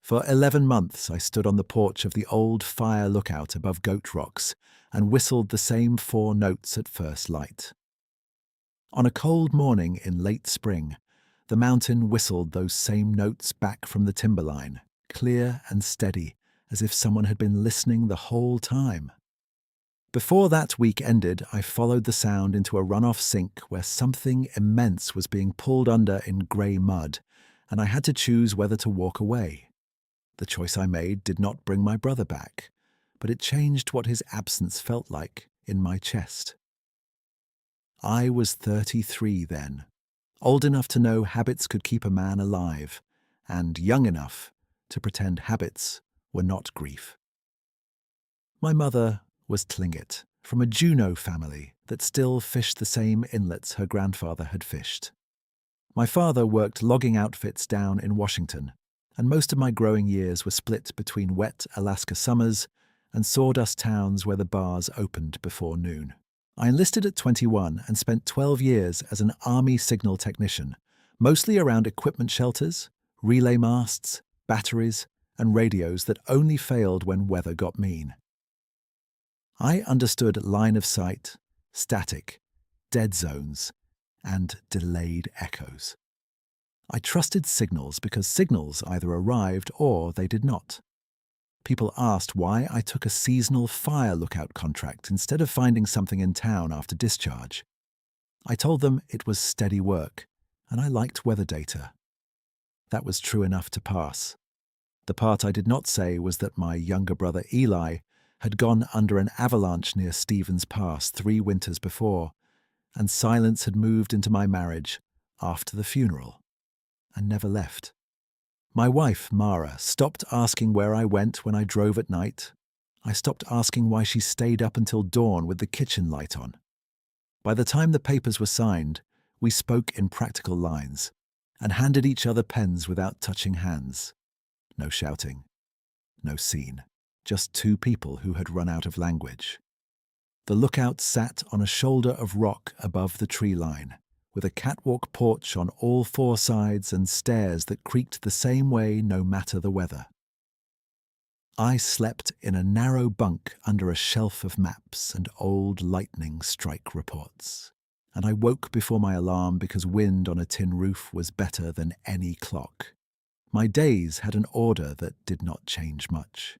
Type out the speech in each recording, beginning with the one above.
For 11 months I stood on the porch of the old fire lookout above Goat Rocks and whistled the same 4 notes at first light. On a cold morning in late spring, the mountain whistled those same notes back from the timberline, clear and steady, as if someone had been listening the whole time. Before that week ended, I followed the sound into a runoff sink where something immense was being pulled under in grey mud, and I had to choose whether to walk away. The choice I made did not bring my brother back, but it changed what his absence felt like in my chest. I was 33 then, old enough to know habits could keep a man alive, and young enough to pretend habits were not grief. My mother was Tlingit, from a Juneau family that still fished the same inlets her grandfather had fished. My father worked logging outfits down in Washington, and most of my growing years were split between wet Alaska summers and sawdust towns where the bars opened before noon. I enlisted at 21 and spent 12 years as an Army signal technician, mostly around equipment shelters, relay masts, batteries, and radios that only failed when weather got mean. I understood line of sight, static, dead zones, and delayed echoes. I trusted signals because signals either arrived or they did not. People asked why I took a seasonal fire lookout contract instead of finding something in town after discharge. I told them it was steady work, and I liked weather data. That was true enough to pass. The part I did not say was that my younger brother Eli had gone under an avalanche near Stevens Pass 3 winters before, and silence had moved into my marriage after the funeral, and never left. My wife, Mara, stopped asking where I went when I drove at night. I stopped asking why she stayed up until dawn with the kitchen light on. By the time the papers were signed, we spoke in practical lines and handed each other pens without touching hands. No shouting, no scene, just 2 people who had run out of language. The lookout sat on a shoulder of rock above the tree line, with a catwalk porch on all 4 sides and stairs that creaked the same way no matter the weather. I slept in a narrow bunk under a shelf of maps and old lightning strike reports, and I woke before my alarm because wind on a tin roof was better than any clock. My days had an order that did not change much.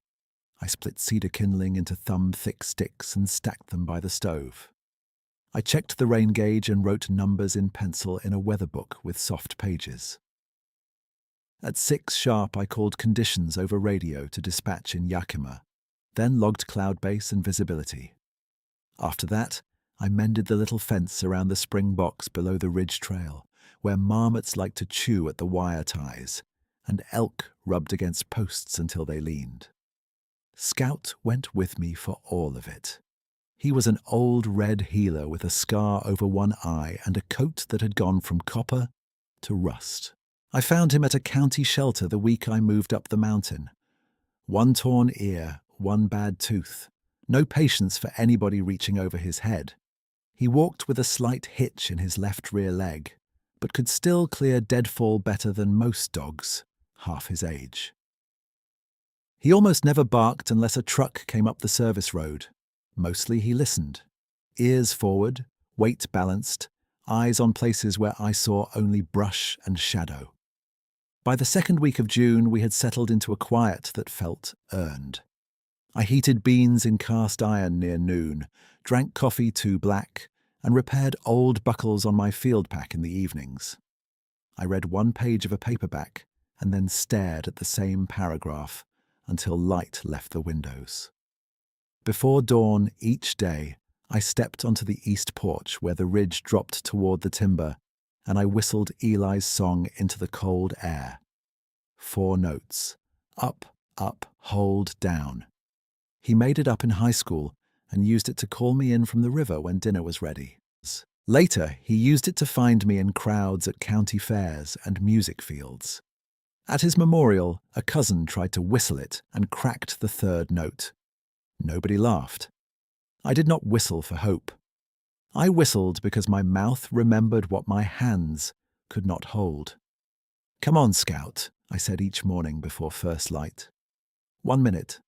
I split cedar kindling into thumb-thick sticks and stacked them by the stove. I checked the rain gauge and wrote numbers in pencil in a weather book with soft pages. At 6 sharp, I called conditions over radio to dispatch in Yakima, then logged cloud base and visibility. After that, I mended the little fence around the spring box below the ridge trail, where marmots like to chew at the wire ties, and elk rubbed against posts until they leaned. Scout went with me for all of it. He was an old red heeler with a scar over one eye and a coat that had gone from copper to rust. I found him at a county shelter the week I moved up the mountain. 1 torn ear, 1 bad tooth. No patience for anybody reaching over his head. He walked with a slight hitch in his left rear leg, but could still clear deadfall better than most dogs, half his age. He almost never barked unless a truck came up the service road. Mostly he listened, ears forward, weight balanced, eyes on places where I saw only brush and shadow. By the 2nd week of June, we had settled into a quiet that felt earned. I heated beans in cast iron near noon, drank coffee 2 black, and repaired old buckles on my field pack in the evenings. I read 1 page of a paperback and then stared at the same paragraph until light left the windows. Before dawn each day, I stepped onto the east porch where the ridge dropped toward the timber, and I whistled Eli's song into the cold air. 4 notes. Up, up, hold, down. He made it up in high school and used it to call me in from the river when dinner was ready. Later, he used it to find me in crowds at county fairs and music fields. At his memorial, a cousin tried to whistle it and cracked the 3rd note. Nobody laughed. I did not whistle for hope. I whistled because my mouth remembered what my hands could not hold. "Come on, Scout," I said each morning before first light. 1 minute.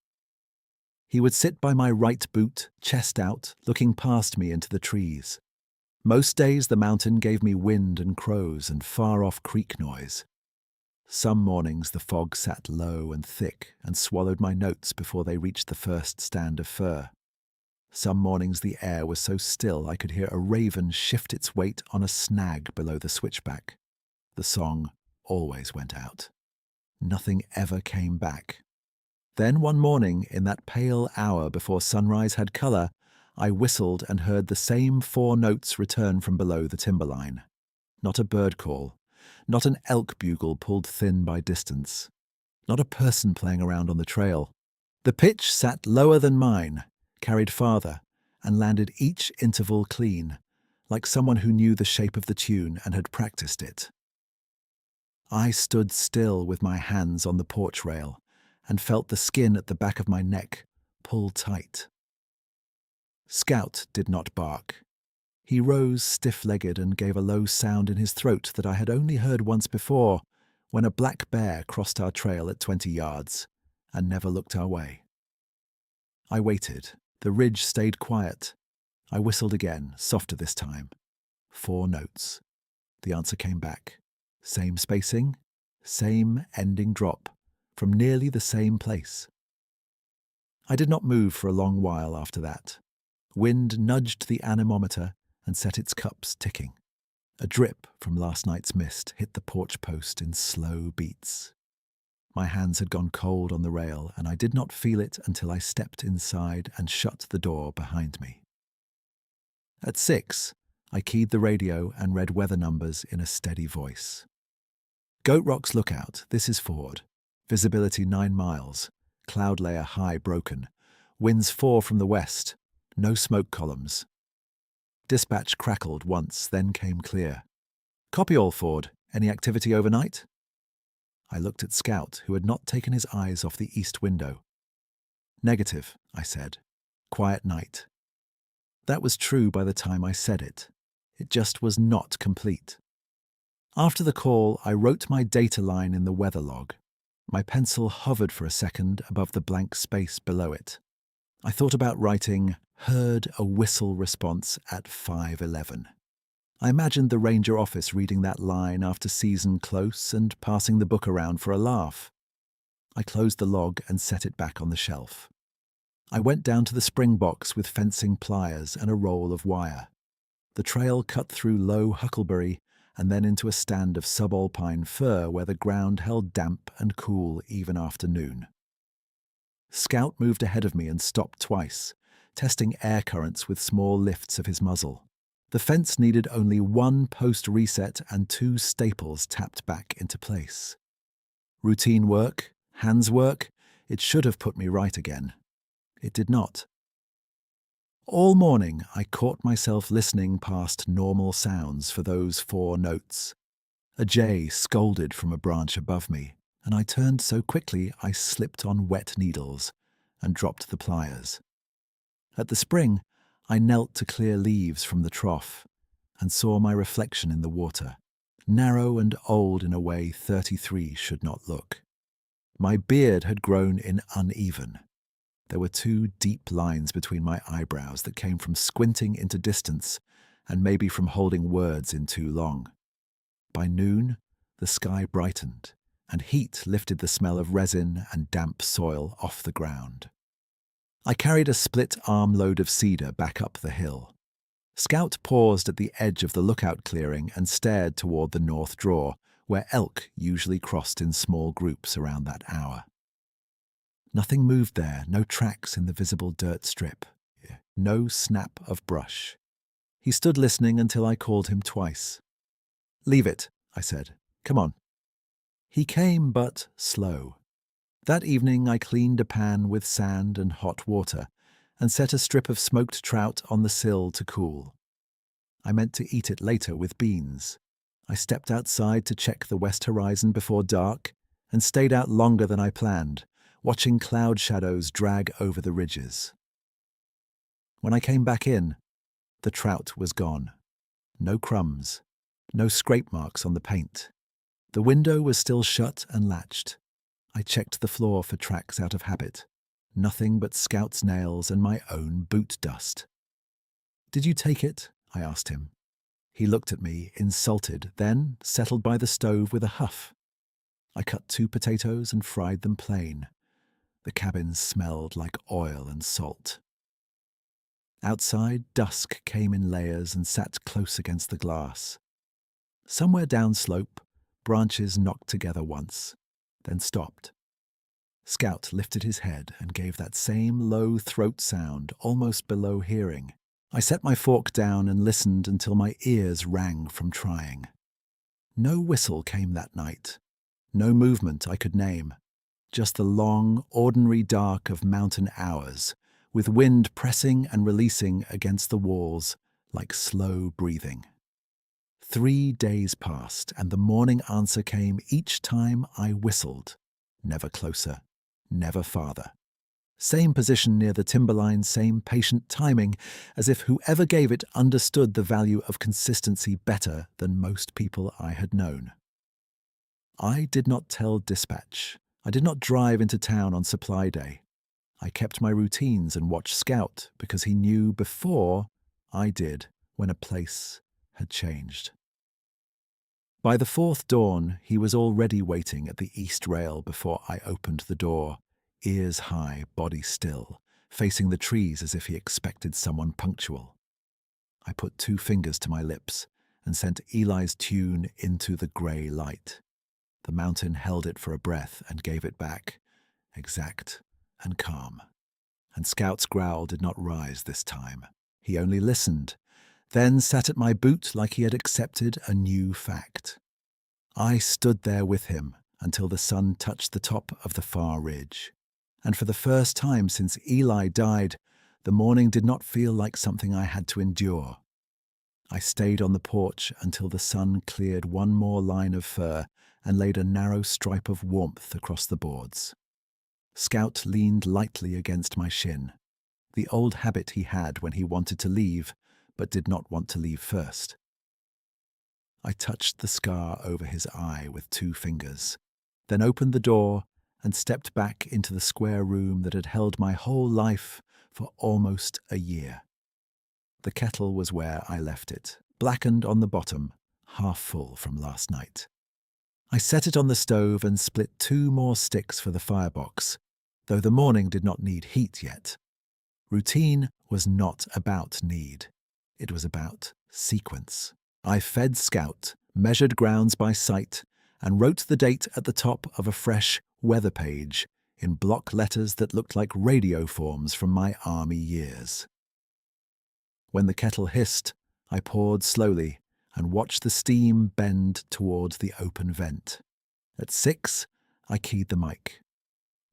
He would sit by my right boot, chest out, looking past me into the trees. Most days the mountain gave me wind and crows and far-off creek noise. Some mornings the fog sat low and thick and swallowed my notes before they reached the first stand of fir. Some mornings the air was so still I could hear a raven shift its weight on a snag below the switchback. The song always went out. Nothing ever came back. Then one morning, in that pale hour before sunrise had colour, I whistled and heard the same 4 notes return from below the timberline. Not a bird call, not an elk bugle pulled thin by distance, not a person playing around on the trail. The pitch sat lower than mine, carried farther, and landed each interval clean, like someone who knew the shape of the tune and had practiced it. I stood still with my hands on the porch rail and felt the skin at the back of my neck pull tight. Scout did not bark. He rose stiff-legged and gave a low sound in his throat that I had only heard once before, when a black bear crossed our trail at 20 yards and never looked our way. I waited. The ridge stayed quiet. I whistled again, softer this time. 4 notes. The answer came back. Same spacing, same ending drop, from nearly the same place. I did not move for a long while after that. Wind nudged the anemometer and set its cups ticking. A drip from last night's mist hit the porch post in slow beats. My hands had gone cold on the rail, and I did not feel it until I stepped inside and shut the door behind me. At 6, I keyed the radio and read weather numbers in a steady voice. Goat Rock's lookout, this is Ford. Visibility 9 miles. Cloud layer high broken. Winds 4 from the west. No smoke columns. Dispatch crackled once, then came clear. Copy all, Ford. Any activity overnight? I looked at Scout, who had not taken his eyes off the east window. Negative, I said. Quiet night. That was true by the time I said it. It just was not complete. After the call, I wrote my data line in the weather log. My pencil hovered for a second above the blank space below it. I thought about writing, heard a whistle response at 5:11. I imagined the ranger office reading that line after season close and passing the book around for a laugh. I closed the log and set it back on the shelf. I went down to the spring box with fencing pliers and a roll of wire. The trail cut through low huckleberry and then into a stand of subalpine fir where the ground held damp and cool even after noon. Scout moved ahead of me and stopped twice, testing air currents with small lifts of his muzzle. The fence needed only 1 post reset and 2 staples tapped back into place. Routine work, hands work, it should have put me right again. It did not. All morning I caught myself listening past normal sounds for those 4 notes. A jay scolded from a branch above me, and I turned so quickly I slipped on wet needles and dropped the pliers. At the spring, I knelt to clear leaves from the trough and saw my reflection in the water, narrow and old in a way 33 should not look. My beard had grown in uneven. There were 2 deep lines between my eyebrows that came from squinting into distance and maybe from holding words in too long. By noon, the sky brightened, and heat lifted the smell of resin and damp soil off the ground. I carried a split armload of cedar back up the hill. Scout paused at the edge of the lookout clearing and stared toward the north draw, where elk usually crossed in small groups around that hour. Nothing moved there, no tracks in the visible dirt strip, no snap of brush. He stood listening until I called him twice. "Leave it," I said. "Come on." He came, but slow. That evening I cleaned a pan with sand and hot water and set a strip of smoked trout on the sill to cool. I meant to eat it later with beans. I stepped outside to check the west horizon before dark and stayed out longer than I planned, watching cloud shadows drag over the ridges. When I came back in, the trout was gone. No crumbs, no scrape marks on the paint. The window was still shut and latched. I checked the floor for tracks out of habit. Nothing but Scout's nails and my own boot dust. "Did you take it?" I asked him. He looked at me, insulted, then settled by the stove with a huff. I cut 2 potatoes and fried them plain. The cabin smelled like oil and salt. Outside, dusk came in layers and sat close against the glass. Somewhere downslope, branches knocked together once, then stopped. Scout lifted his head and gave that same low throat sound, almost below hearing. I set my fork down and listened until my ears rang from trying. No whistle came that night. No movement I could name. Just the long, ordinary dark of mountain hours, with wind pressing and releasing against the walls like slow breathing. 3 days passed, and the morning answer came each time I whistled. Never closer, never farther. Same position near the timberline, same patient timing, as if whoever gave it understood the value of consistency better than most people I had known. I did not tell dispatch. I did not drive into town on supply day. I kept my routines and watched Scout because he knew before I did when a place had changed. By the 4th dawn, he was already waiting at the east rail before I opened the door, ears high, body still, facing the trees as if he expected someone punctual. I put 2 fingers to my lips and sent Eli's tune into the grey light. The mountain held it for a breath and gave it back, exact and calm. And Scout's growl did not rise this time. He only listened, then sat at my boot like he had accepted a new fact. I stood there with him until the sun touched the top of the far ridge. And for the first time since Eli died, the morning did not feel like something I had to endure. I stayed on the porch until the sun cleared one more line of fur and laid a narrow stripe of warmth across the boards. Scout leaned lightly against my shin, the old habit he had when he wanted to leave, but did not want to leave first. I touched the scar over his eye with 2 fingers, then opened the door and stepped back into the square room that had held my whole life for almost a year. The kettle was where I left it, blackened on the bottom, half full from last night. I set it on the stove and split 2 more sticks for the firebox, though the morning did not need heat yet. Routine was not about need. It was about sequence. I fed Scout, measured grounds by sight, and wrote the date at the top of a fresh weather page in block letters that looked like radio forms from my army years. When the kettle hissed, I poured slowly and watched the steam bend towards the open vent. At 6, I keyed the mic.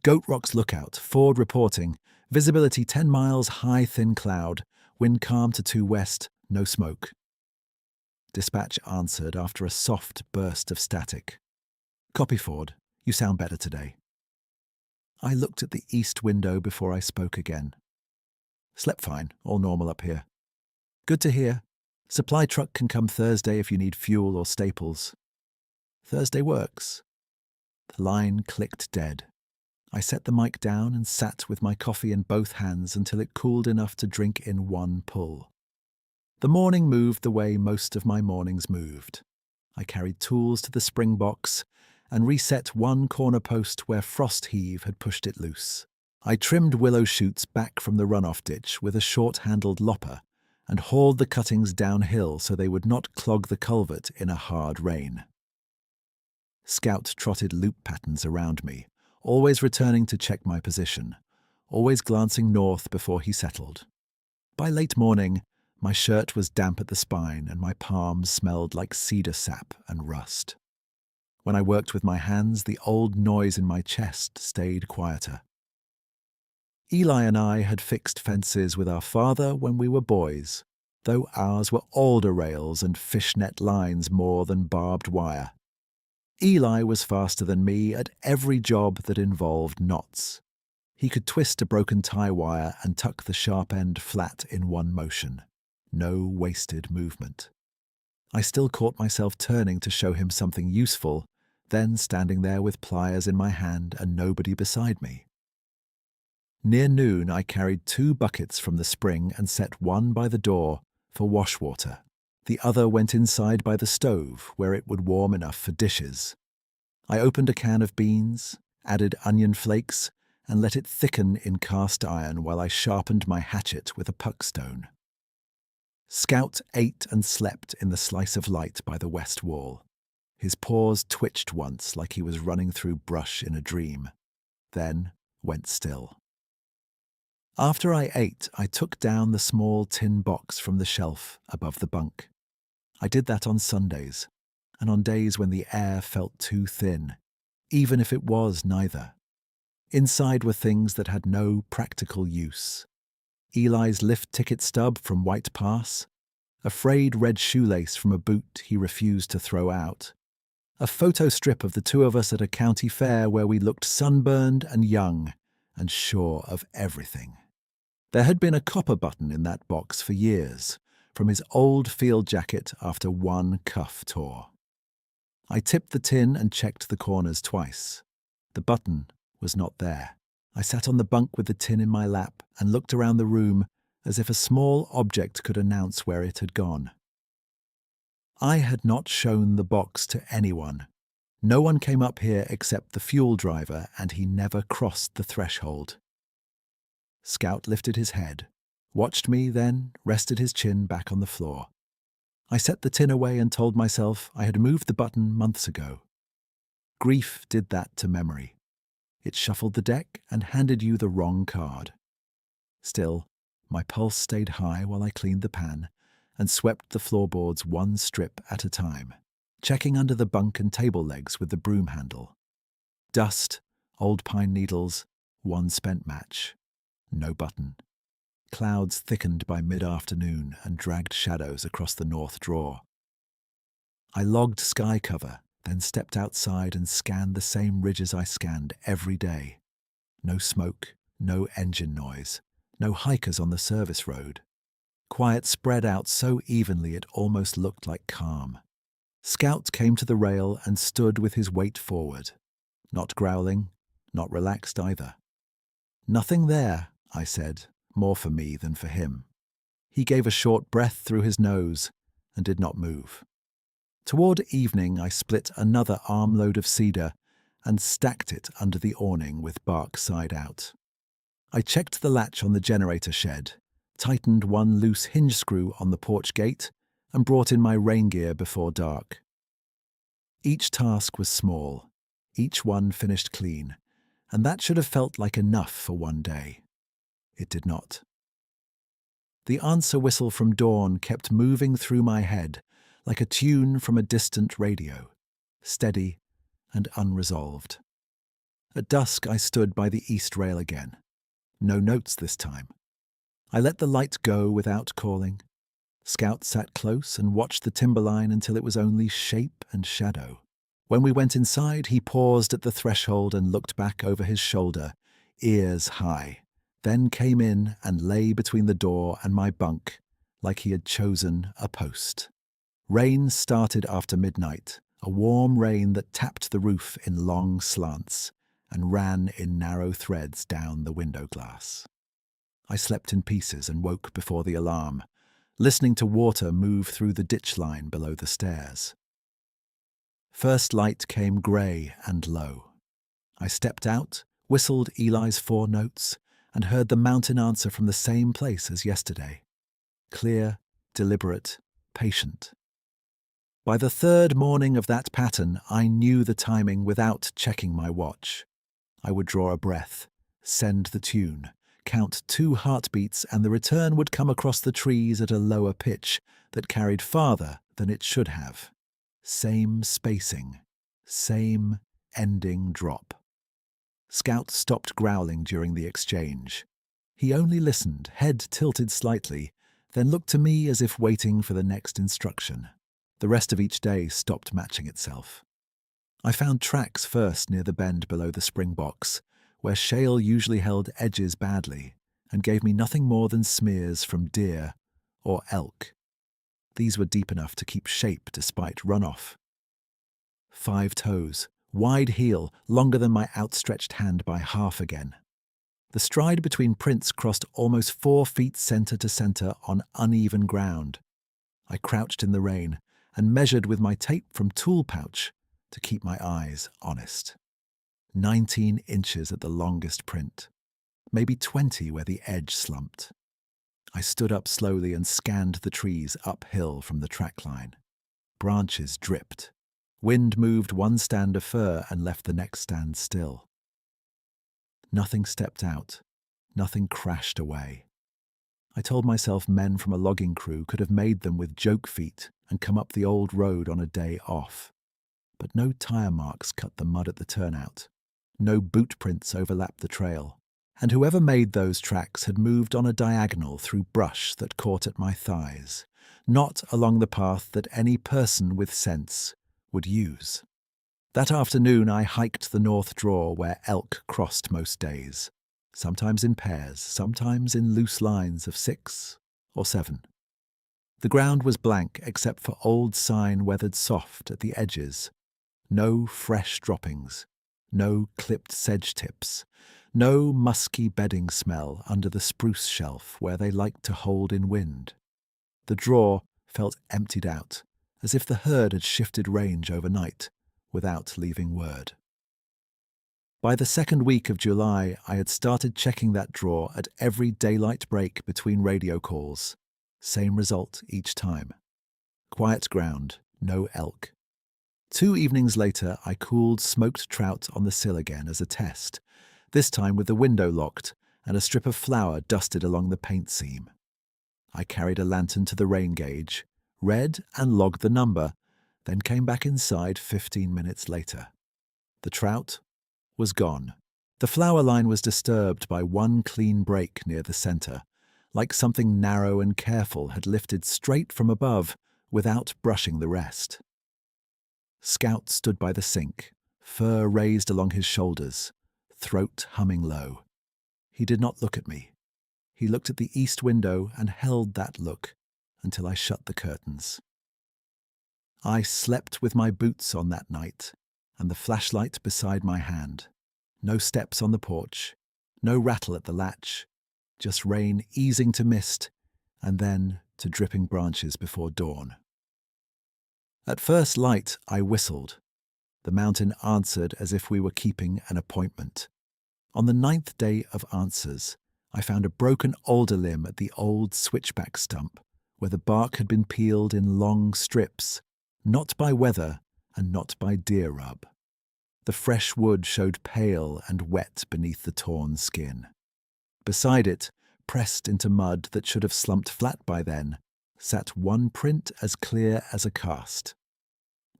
Goat Rock's lookout, Ford reporting, visibility 10 miles, high thin cloud, wind calm to 2 west, no smoke. Dispatch answered after a soft burst of static. Copy, Ford. You sound better today. I looked at the east window before I spoke again. Slept fine, all normal up here. Good to hear. Supply truck can come Thursday if you need fuel or staples. Thursday works. The line clicked dead. I set the mic down and sat with my coffee in both hands until it cooled enough to drink in one pull. The morning moved the way most of my mornings moved. I carried tools to the spring box and reset one corner post where frost heave had pushed it loose. I trimmed willow shoots back from the runoff ditch with a short-handled lopper and hauled the cuttings downhill so they would not clog the culvert in a hard rain. Scout trotted loop patterns around me, always returning to check my position, always glancing north before he settled. By late morning, my shirt was damp at the spine and my palms smelled like cedar sap and rust. When I worked with my hands, the old noise in my chest stayed quieter. Eli and I had fixed fences with our father when we were boys, though ours were alder rails and fishnet lines more than barbed wire. Eli was faster than me at every job that involved knots. He could twist a broken tie wire and tuck the sharp end flat in one motion. No wasted movement. I still caught myself turning to show him something useful, then standing there with pliers in my hand and nobody beside me. Near noon, I carried 2 buckets from the spring and set one by the door for wash water. The other went inside by the stove, where it would warm enough for dishes. I opened a can of beans, added onion flakes, and let it thicken in cast iron while I sharpened my hatchet with a puckstone. Scout ate and slept in the slice of light by the west wall. His paws twitched once like he was running through brush in a dream, then went still. After I ate, I took down the small tin box from the shelf above the bunk. I did that on Sundays, and on days when the air felt too thin, even if it was neither. Inside were things that had no practical use. Eli's lift ticket stub from White Pass, a frayed red shoelace from a boot he refused to throw out, a photo strip of the 2 of us at a county fair where we looked sunburned and young and sure of everything. There had been a copper button in that box for years, from his old field jacket after one cuff tore. I tipped the tin and checked the corners twice. The button was not there. I sat on the bunk with the tin in my lap and looked around the room as if a small object could announce where it had gone. I had not shown the box to anyone. No one came up here except the fuel driver, and he never crossed the threshold. Scout lifted his head, watched me, then rested his chin back on the floor. I set the tin away and told myself I had moved the button months ago. Grief did that to memory. It shuffled the deck and handed you the wrong card. Still, my pulse stayed high while I cleaned the pan and swept the floorboards one strip at a time, checking under the bunk and table legs with the broom handle. Dust, old pine needles, one spent match. No button. Clouds thickened by mid-afternoon and dragged shadows across the north drawer. I logged sky cover, then stepped outside and scanned the same ridges I scanned every day. No smoke, no engine noise, no hikers on the service road. Quiet spread out so evenly it almost looked like calm. Scout came to the rail and stood with his weight forward. Not growling, not relaxed either. "Nothing there," I said, more for me than for him. He gave a short breath through his nose and did not move. Toward evening, I split another armload of cedar and stacked it under the awning with bark side out. I checked the latch on the generator shed, tightened one loose hinge screw on the porch gate, and brought in my rain gear before dark. Each task was small, each one finished clean, and that should have felt like enough for one day. It did not. The answer whistle from dawn kept moving through my head like a tune from a distant radio, steady and unresolved. At dusk, I stood by the east rail again. No notes this time. I let the light go without calling. Scout sat close and watched the timberline until it was only shape and shadow. When we went inside, he paused at the threshold and looked back over his shoulder, ears high, then came in and lay between the door and my bunk like he had chosen a post. Rain started after midnight, a warm rain that tapped the roof in long slants and ran in narrow threads down the window glass. I slept in pieces and woke before the alarm, listening to water move through the ditch line below the stairs. First light came grey and low. I stepped out, whistled Eli's 4 notes, and heard the mountain answer from the same place as yesterday. Clear, deliberate, patient. By the 3rd morning of that pattern, I knew the timing without checking my watch. I would draw a breath, send the tune, count 2 heartbeats, and the return would come across the trees at a lower pitch that carried farther than it should have. Same spacing, same ending drop. Scout stopped growling during the exchange. He only listened, head tilted slightly, then looked to me as if waiting for the next instruction. The rest of each day stopped matching itself. I found tracks first near the bend below the springboks, where shale usually held edges badly and gave me nothing more than smears from deer or elk. These were deep enough to keep shape despite runoff. 5 toes, Wide heel, longer than my outstretched hand by half again. The stride between prints crossed almost 4 feet center to center on uneven ground. I crouched in the rain and measured with my tape from tool pouch to keep my eyes honest. 19 inches at the longest print, maybe 20 where the edge slumped. I stood up slowly and scanned the trees uphill from the track line. Branches dripped. Wind moved one stand of fir and left the next stand still. Nothing stepped out. Nothing crashed away. I told myself men from a logging crew could have made them with joke feet and come up the old road on a day off. But no tire marks cut the mud at the turnout. No boot prints overlapped the trail. And whoever made those tracks had moved on a diagonal through brush that caught at my thighs, not along the path that any person with sense would use. That afternoon I hiked the North Draw where elk crossed most days, sometimes in pairs, sometimes in loose lines of 6 or 7. The ground was blank except for old sign weathered soft at the edges. No fresh droppings, no clipped sedge tips, no musky bedding smell under the spruce shelf where they liked to hold in wind. The draw felt emptied out, as if the herd had shifted range overnight, without leaving word. By the second week of July, I had started checking that draw at every daylight break between radio calls. Same result each time. Quiet ground, no elk. 2 evenings later, I cooled smoked trout on the sill again as a test, this time with the window locked and a strip of flour dusted along the paint seam. I carried a lantern to the rain gauge, read and logged the number, then came back inside 15 minutes later. The trout was gone. The flour line was disturbed by one clean break near the center, like something narrow and careful had lifted straight from above without brushing the rest. Scout stood by the sink, fur raised along his shoulders, throat humming low. He did not look at me. He looked at the east window and held that look until I shut the curtains. I slept with my boots on that night and the flashlight beside my hand. No steps on the porch, no rattle at the latch, just rain easing to mist and then to dripping branches before dawn. At first light, I whistled. The mountain answered as if we were keeping an appointment. On the 9th day of answers, I found a broken alder limb at the old switchback stump, where the bark had been peeled in long strips, not by weather and not by deer rub. The fresh wood showed pale and wet beneath the torn skin. Beside it, pressed into mud that should have slumped flat by then, sat one print as clear as a cast.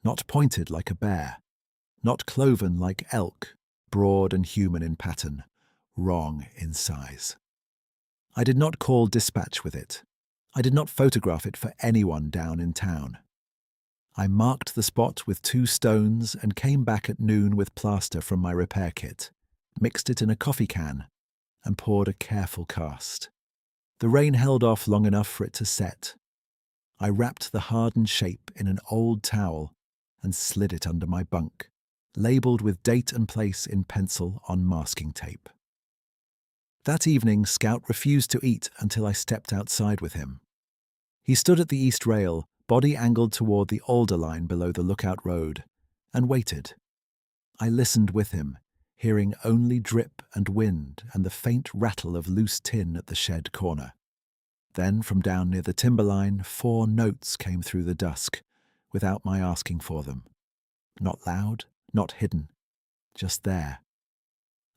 Not pointed like a bear, not cloven like elk, broad and human in pattern, wrong in size. I did not call dispatch with it. I did not photograph it for anyone down in town. I marked the spot with 2 stones and came back at noon with plaster from my repair kit, mixed it in a coffee can, and poured a careful cast. The rain held off long enough for it to set. I wrapped the hardened shape in an old towel and slid it under my bunk, labelled with date and place in pencil on masking tape. That evening, Scout refused to eat until I stepped outside with him. He stood at the east rail, body angled toward the alder line below the lookout road, and waited. I listened with him, hearing only drip and wind and the faint rattle of loose tin at the shed corner. Then, from down near the timberline, 4 notes came through the dusk, without my asking for them. Not loud, not hidden, just there.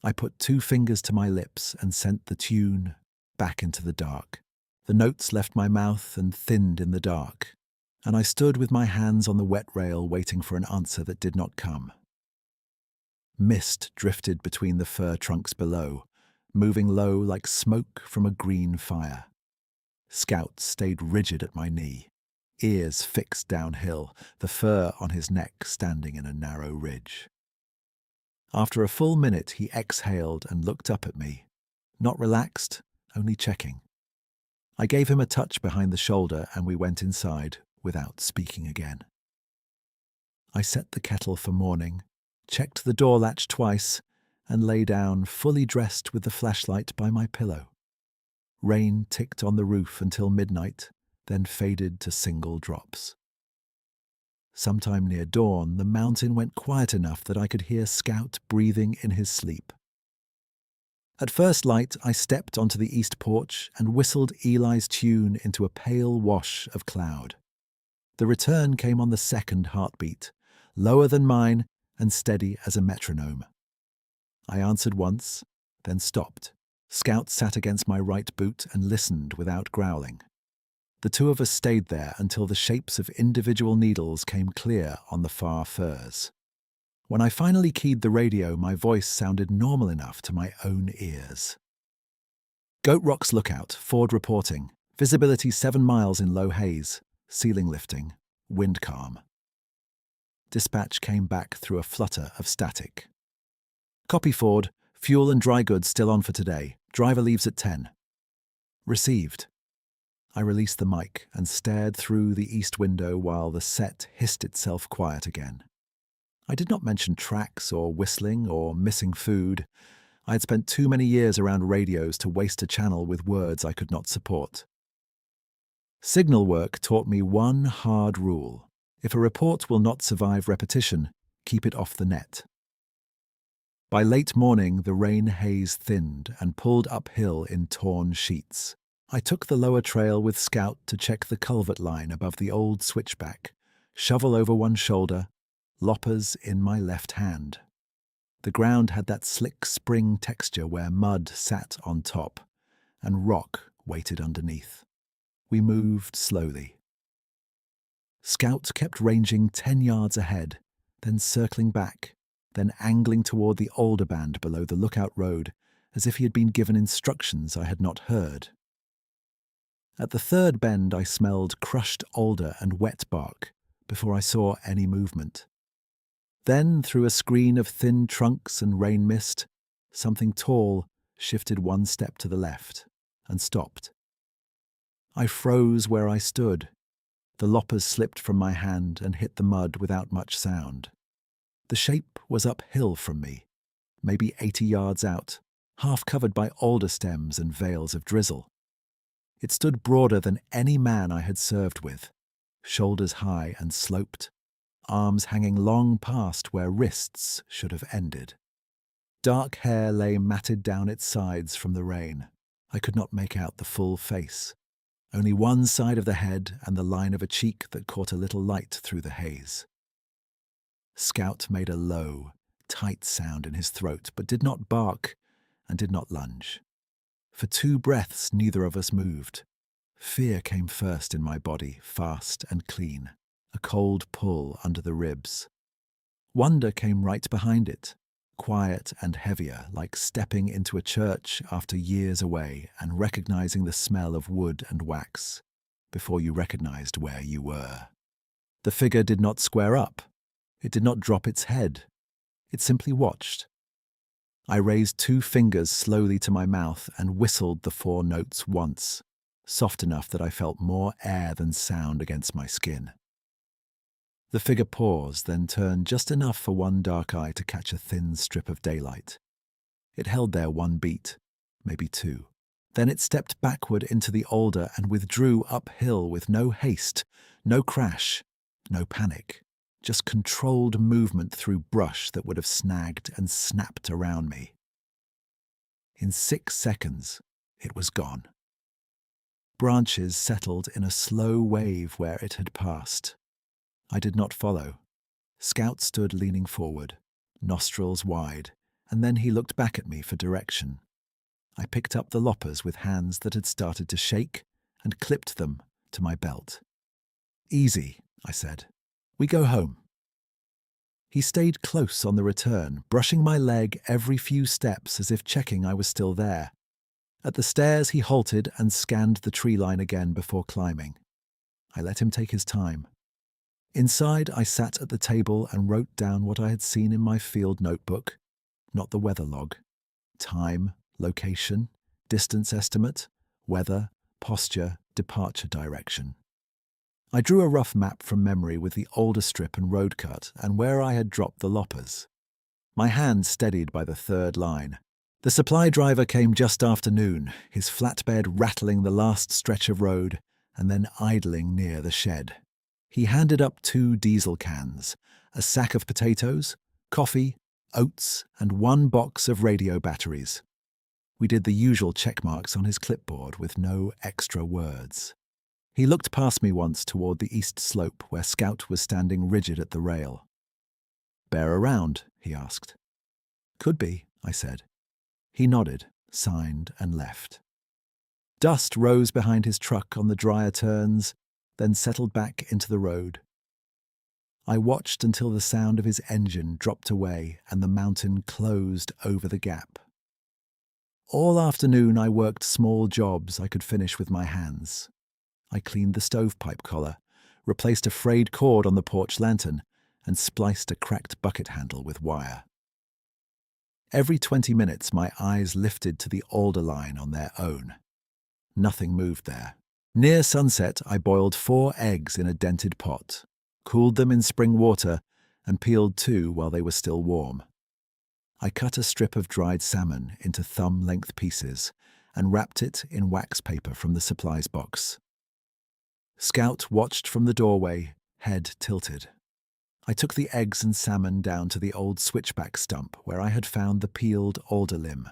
I put 2 fingers to my lips and sent the tune back into the dark. The notes left my mouth and thinned in the dark, and I stood with my hands on the wet rail waiting for an answer that did not come. Mist drifted between the fir trunks below, moving low like smoke from a green fire. Scout stayed rigid at my knee, ears fixed downhill, the fur on his neck standing in a narrow ridge. After a full minute, he exhaled and looked up at me, not relaxed, only checking. I gave him a touch behind the shoulder and we went inside without speaking again. I set the kettle for morning, checked the door latch twice, and lay down fully dressed with the flashlight by my pillow. Rain ticked on the roof until midnight, then faded to single drops. Sometime near dawn, the mountain went quiet enough that I could hear Scout breathing in his sleep. At first light, I stepped onto the east porch and whistled Eli's tune into a pale wash of cloud. The return came on the second heartbeat, lower than mine and steady as a metronome. I answered once, then stopped. Scout sat against my right boot and listened without growling. The two of us stayed there until the shapes of individual needles came clear on the far firs. When I finally keyed the radio, my voice sounded normal enough to my own ears. Goat Rocks Lookout, Ford reporting. Visibility 7 miles in low haze. Ceiling lifting. Wind calm. Dispatch came back through a flutter of static. Copy, Ford. Fuel and dry goods still on for today. Driver leaves at 10. Received. I released the mic and stared through the east window while the set hissed itself quiet again. I did not mention tracks or whistling or missing food. I had spent too many years around radios to waste a channel with words I could not support. Signal work taught me one hard rule. If a report will not survive repetition, keep it off the net. By late morning, the rain haze thinned and pulled uphill in torn sheets. I took the lower trail with Scout to check the culvert line above the old switchback, shovel over one shoulder, loppers in my left hand. The ground had that slick spring texture where mud sat on top and rock waited underneath. We moved slowly. Scout kept ranging 10 yards ahead, then circling back, then angling toward the alder band below the lookout road, as if he had been given instructions I had not heard. At the third bend, I smelled crushed alder and wet bark before I saw any movement. Then, through a screen of thin trunks and rain mist, something tall shifted one step to the left and stopped. I froze where I stood. The loppers slipped from my hand and hit the mud without much sound. The shape was uphill from me, maybe 80 yards out, half covered by alder stems and veils of drizzle. It stood broader than any man I had served with, shoulders high and sloped, arms hanging long past where wrists should have ended. Dark hair lay matted down its sides from the rain. I could not make out the full face, only one side of the head and the line of a cheek that caught a little light through the haze. Scout made a low, tight sound in his throat, but did not bark and did not lunge. For 2 breaths, neither of us moved. Fear came first in my body, fast and clean, a cold pull under the ribs. Wonder came right behind it, quiet and heavier, like stepping into a church after years away and recognizing the smell of wood and wax before you recognized where you were. The figure did not square up. It did not drop its head. It simply watched. I raised 2 fingers slowly to my mouth and whistled the 4 notes once, soft enough that I felt more air than sound against my skin. The figure paused, then turned just enough for one dark eye to catch a thin strip of daylight. It held there 1 beat, maybe 2. Then it stepped backward into the alder and withdrew uphill with no haste, no crash, no panic. Just controlled movement through brush that would have snagged and snapped around me. In 6 seconds, it was gone. Branches settled in a slow wave where it had passed. I did not follow. Scout stood leaning forward, nostrils wide, and then he looked back at me for direction. I picked up the loppers with hands that had started to shake and clipped them to my belt. "Easy," I said. "We go home." He stayed close on the return, brushing my leg every few steps as if checking I was still there. At the stairs, he halted and scanned the tree line again before climbing. I let him take his time. Inside, I sat at the table and wrote down what I had seen in my field notebook, not the weather log. Time, location, distance estimate, weather, posture, departure direction. I drew a rough map from memory with the alder strip and road cut and where I had dropped the loppers. my hand steadied by the third line. The supply driver came just after noon, his flatbed rattling the last stretch of road and then idling near the shed. He handed up 2 diesel cans, a sack of potatoes, coffee, oats, and 1 box of radio batteries. We did the usual check marks on his clipboard with no extra words. He looked past me once toward the east slope where Scout was standing rigid at the rail. "Bear around?" he asked. "Could be," I said. He nodded, signed, and left. Dust rose behind his truck on the drier turns, then settled back into the road. I watched until the sound of his engine dropped away and the mountain closed over the gap. All afternoon I worked small jobs I could finish with my hands. I cleaned the stovepipe collar, replaced a frayed cord on the porch lantern, and spliced a cracked bucket handle with wire. Every 20 minutes my eyes lifted to the alder line on their own. Nothing moved there. Near sunset I boiled 4 eggs in a dented pot, cooled them in spring water, and peeled 2 while they were still warm. I cut a strip of dried salmon into thumb-length pieces and wrapped it in wax paper from the supplies box. Scout watched from the doorway, head tilted. I took the eggs and salmon down to the old switchback stump where I had found the peeled alder limb.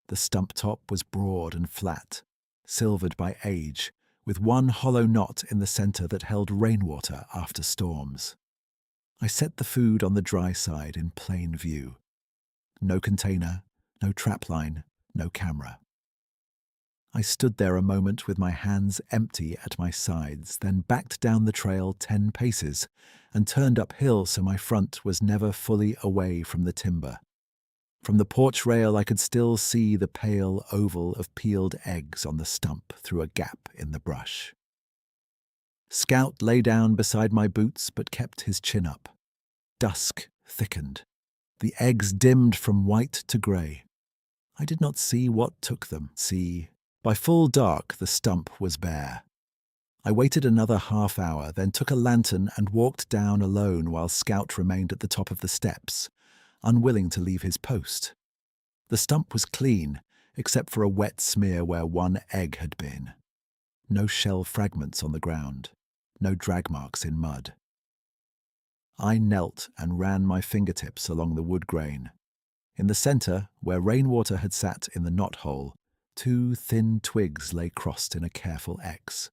The stump top was broad and flat, silvered by age, with 1 hollow knot in the center that held rainwater after storms. I set the food on the dry side in plain view. No container, no trapline, no camera. I stood there a moment with my hands empty at my sides, then backed down the trail 10 paces and turned uphill so my front was never fully away from the timber. From the porch rail I could still see the pale oval of peeled eggs on the stump through a gap in the brush. Scout lay down beside my boots but kept his chin up. Dusk thickened. The eggs dimmed from white to grey. I did not see what took them. By full dark the stump was bare. I waited another half hour, then took a lantern and walked down alone while Scout remained at the top of the steps, unwilling to leave his post. The stump was clean, except for a wet smear where 1 egg had been. No shell fragments on the ground, no drag marks in mud. I knelt and ran my fingertips along the wood grain. In the center, where rainwater had sat in the knothole, 2 thin twigs lay crossed in a careful X.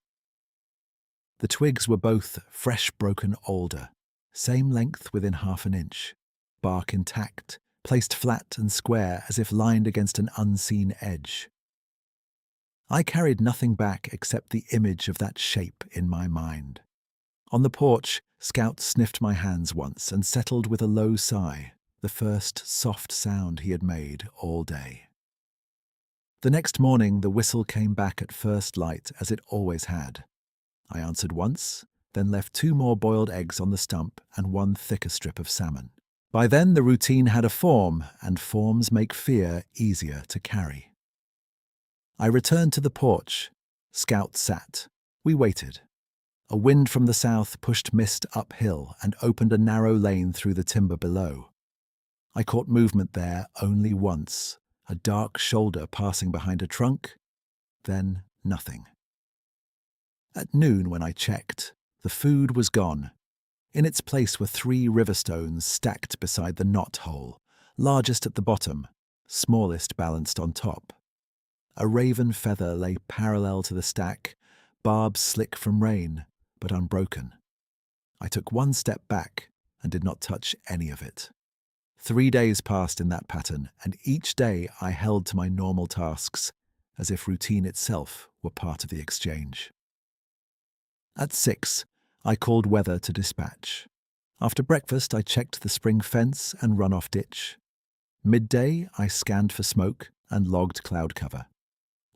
The twigs were both fresh broken alder, same length within half an inch, bark intact, placed flat and square as if lined against an unseen edge. I carried nothing back except the image of that shape in my mind. On the porch, Scout sniffed my hands once and settled with a low sigh, the first soft sound he had made all day. The next morning the whistle came back at first light as it always had. I answered once, then left 2 more boiled eggs on the stump and 1 thicker strip of salmon. By then the routine had a form, and forms make fear easier to carry. I returned to the porch. Scout sat. We waited. A wind from the south pushed mist uphill and opened a narrow lane through the timber below. I caught movement there only once, a dark shoulder passing behind a trunk, then nothing. At noon, when I checked, the food was gone. In its place were 3 river stones stacked beside the knot hole, largest at the bottom, smallest balanced on top. A raven feather lay parallel to the stack, barbs slick from rain, but unbroken. I took 1 step back and did not touch any of it. 3 days passed in that pattern, and each day I held to my normal tasks, as if routine itself were part of the exchange. At 6, I called weather to dispatch. After breakfast, I checked the spring fence and runoff ditch. Midday, I scanned for smoke and logged cloud cover.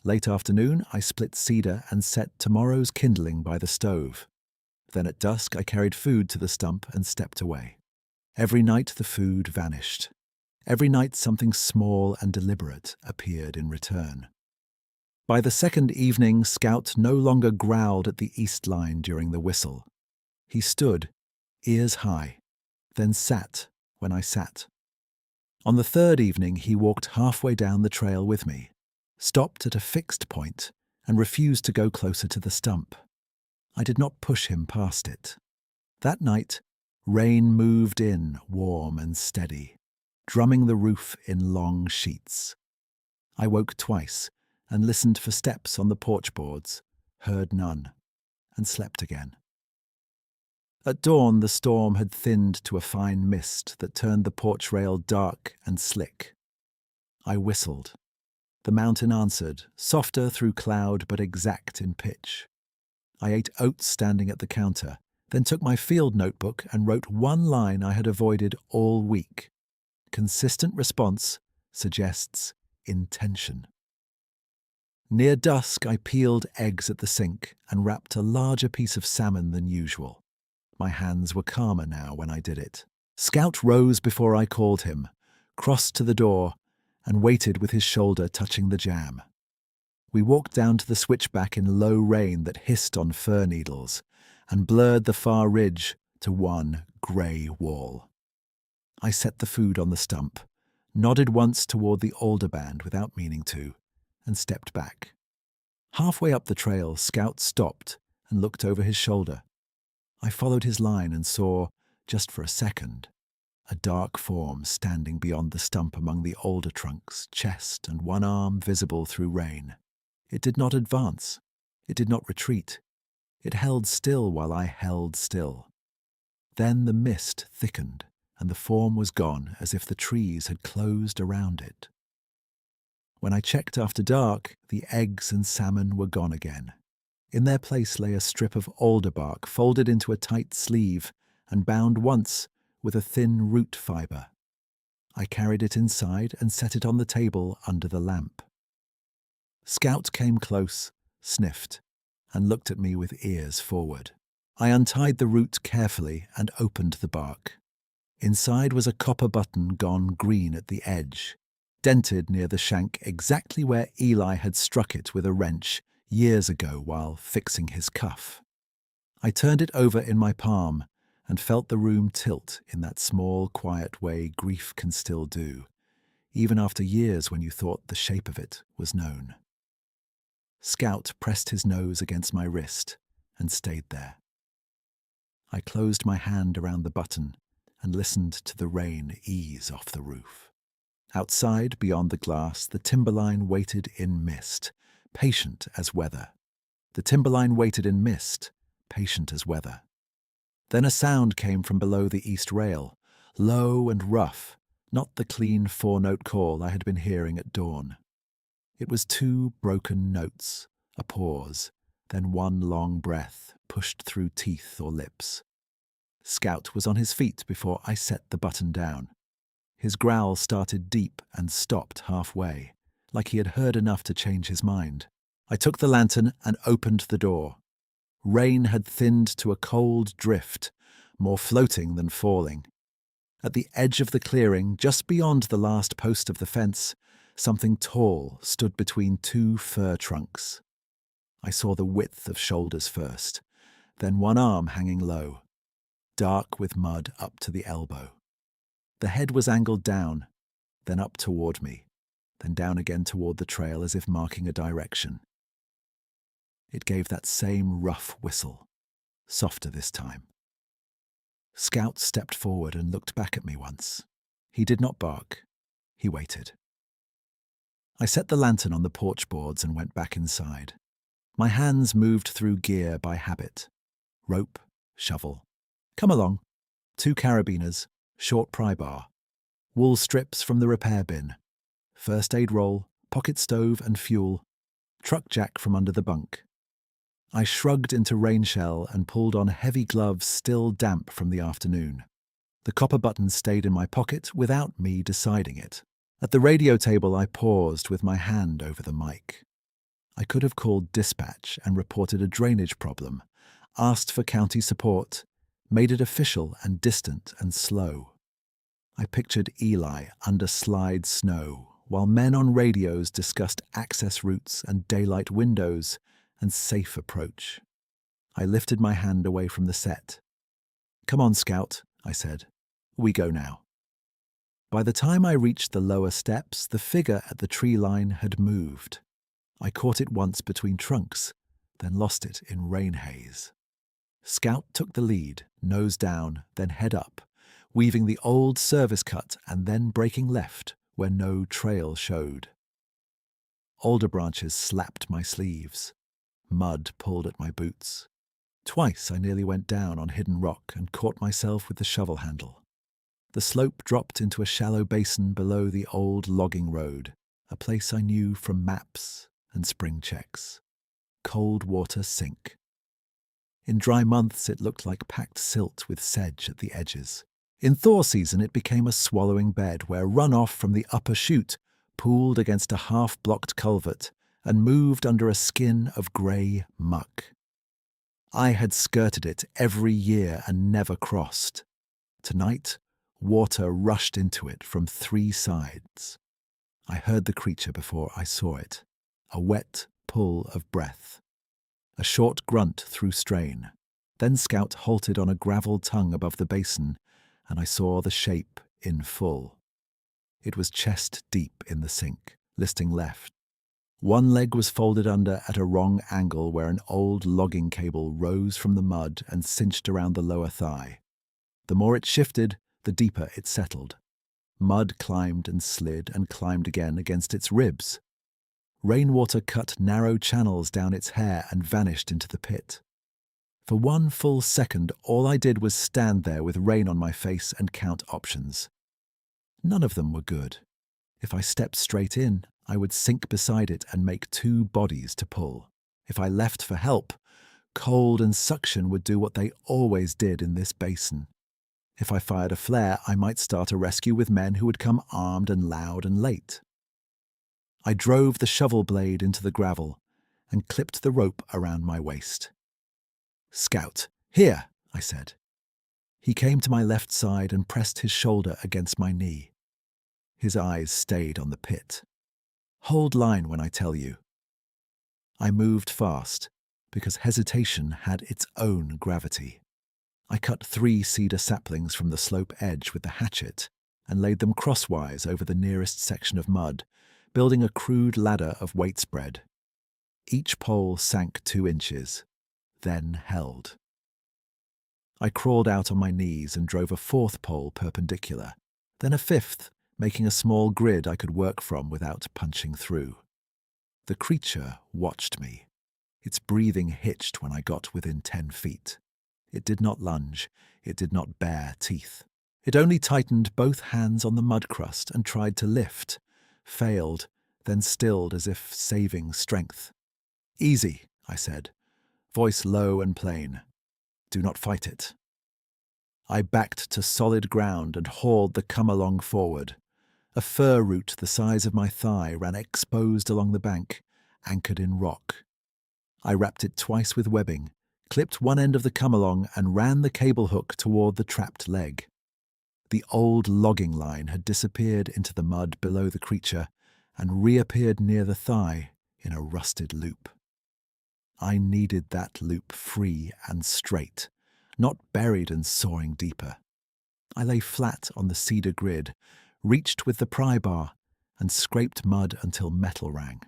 Late afternoon, I split cedar and set tomorrow's kindling by the stove. Then at dusk, I carried food to the stump and stepped away. Every night the food vanished. Every night something small and deliberate appeared in return. By the second evening, Scout no longer growled at the east line during the whistle. He stood, ears high, then sat when I sat. On the third evening, he walked halfway down the trail with me, stopped at a fixed point, and refused to go closer to the stump. I did not push him past it. That night, rain moved in warm and steady, drumming the roof in long sheets. I woke twice and listened for steps on the porch boards, heard none, and slept again. At dawn, the storm had thinned to a fine mist that turned the porch rail dark and slick. I whistled. The mountain answered, softer through cloud but exact in pitch. I ate oats standing at the counter, then took my field notebook and wrote one line I had avoided all week. Consistent response suggests intention. Near dusk, I peeled eggs at the sink and wrapped a larger piece of salmon than usual. My hands were calmer now when I did it. Scout rose before I called him, crossed to the door, and waited with his shoulder touching the jam. We walked down to the switchback in low rain that hissed on fir needles and blurred the far ridge to one grey wall. I set the food on the stump, nodded once toward the alder band without meaning to, and stepped back. Halfway up the trail, Scout stopped and looked over his shoulder. I followed his line and saw, just for a second, a dark form standing beyond the stump among the alder trunks, chest and one arm visible through rain. It did not advance. It did not retreat. It held still while I held still. Then the mist thickened, and the form was gone as if the trees had closed around it. When I checked after dark, the eggs and salmon were gone again. In their place lay a strip of alder bark folded into a tight sleeve and bound once with a thin root fibre. I carried it inside and set it on the table under the lamp. Scout came close, sniffed, and looked at me with ears forward. I untied the root carefully and opened the bark. Inside was a copper button gone green at the edge, dented near the shank exactly where Eli had struck it with a wrench years ago while fixing his cuff. I turned it over in my palm and felt the room tilt in that small, quiet way grief can still do, even after years when you thought the shape of it was known. Scout pressed his nose against my wrist and stayed there. I closed my hand around the button and listened to the rain ease off the roof. Outside, beyond the glass, the timberline waited in mist, patient as weather. The timberline waited in mist, patient as weather. Then a sound came from below the east rail, low and rough, not the clean four-note call I had been hearing at dawn. It was two broken notes, a pause, then one long breath pushed through teeth or lips. Scout was on his feet before I set the button down. His growl started deep and stopped halfway, like he had heard enough to change his mind. I took the lantern and opened the door. Rain had thinned to a cold drift, more floating than falling. At the edge of the clearing, just beyond the last post of the fence, something tall stood between two fir trunks. I saw the width of shoulders first, then one arm hanging low, dark with mud up to the elbow. The head was angled down, then up toward me, then down again toward the trail as if marking a direction. It gave that same rough whistle, softer this time. Scout stepped forward and looked back at me once. He did not bark. He waited. I set the lantern on the porch boards and went back inside. My hands moved through gear by habit. Rope, shovel. Come along. 2 carabiners, short pry bar. Wool strips from the repair bin. First aid roll, pocket stove and fuel. Truck jack from under the bunk. I shrugged into rain shell and pulled on heavy gloves still damp from the afternoon. The copper button stayed in my pocket without me deciding it. At the radio table, I paused with my hand over the mic. I could have called dispatch and reported a drainage problem, asked for county support, made it official and distant and slow. I pictured Eli under slide snow, while men on radios discussed access routes and daylight windows and safe approach. I lifted my hand away from the set. "Come on, Scout," I said. "We go now." By the time I reached the lower steps, the figure at the tree line had moved. I caught it once between trunks, then lost it in rain haze. Scout took the lead, nose down, then head up, weaving the old service cut and then breaking left where no trail showed. Alder branches slapped my sleeves. Mud pulled at my boots. Twice I nearly went down on hidden rock and caught myself with the shovel handle. The slope dropped into a shallow basin below the old logging road, a place I knew from maps and spring checks. Cold water sink. In dry months it looked like packed silt with sedge at the edges. In thaw season it became a swallowing bed where runoff from the upper chute pooled against a half-blocked culvert and moved under a skin of grey muck. I had skirted it every year and never crossed. Tonight, water rushed into it from 3 sides. I heard the creature before I saw it, a wet pull of breath. A short grunt through strain. Then Scout halted on a gravel tongue above the basin, and I saw the shape in full. It was chest deep in the sink, listing left. One leg was folded under at a wrong angle where an old logging cable rose from the mud and cinched around the lower thigh. The more it shifted, the deeper it settled. Mud climbed and slid and climbed again against its ribs. Rainwater cut narrow channels down its hair and vanished into the pit. For 1 full second, all I did was stand there with rain on my face and count options. None of them were good. If I stepped straight in, I would sink beside it and make 2 bodies to pull. If I left for help, cold and suction would do what they always did in this basin. If I fired a flare, I might start a rescue with men who would come armed and loud and late. I drove the shovel blade into the gravel and clipped the rope around my waist. "Scout, here," I said. He came to my left side and pressed his shoulder against my knee. His eyes stayed on the pit. "Hold line when I tell you." I moved fast, because hesitation had its own gravity. I cut 3 cedar saplings from the slope edge with the hatchet and laid them crosswise over the nearest section of mud, building a crude ladder of weight spread. Each pole sank 2 inches, then held. I crawled out on my knees and drove a 4th pole perpendicular, then a 5th, making a small grid I could work from without punching through. The creature watched me. Its breathing hitched when I got within 10 feet. It did not lunge. It did not bare teeth. It only tightened both hands on the mud crust and tried to lift, failed, then stilled as if saving strength. "Easy," I said, voice low and plain. "Do not fight it." I backed to solid ground and hauled the come-along forward. A fir root the size of my thigh ran exposed along the bank, anchored in rock. I wrapped it twice with webbing, clipped one end of the come-along and ran the cable hook toward the trapped leg. The old logging line had disappeared into the mud below the creature and reappeared near the thigh in a rusted loop. I needed that loop free and straight, not buried and soaring deeper. I lay flat on the cedar grid, reached with the pry bar, and scraped mud until metal rang.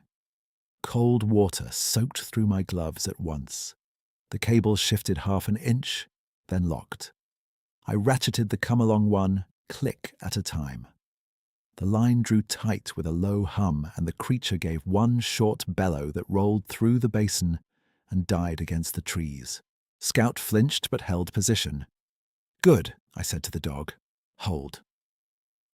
Cold water soaked through my gloves at once. The cable shifted 1/2 inch, then locked. I ratcheted the come-along one, click at a time. The line drew tight with a low hum, and the creature gave one short bellow that rolled through the basin and died against the trees. Scout flinched but held position. "Good," I said to the dog. "Hold."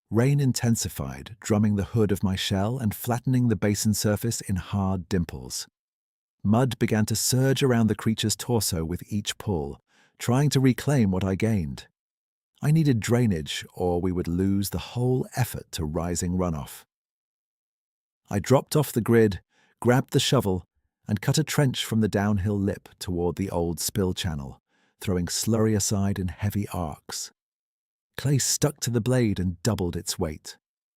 Rain intensified, drumming the hood of my shell and flattening the basin surface in hard dimples. Mud began to surge around the creature's torso with each pull, trying to reclaim what I gained. I needed drainage, or we would lose the whole effort to rising runoff. I dropped off the grid, grabbed the shovel, and cut a trench from the downhill lip toward the old spill channel, throwing slurry aside in heavy arcs. Clay stuck to the blade and doubled its weight.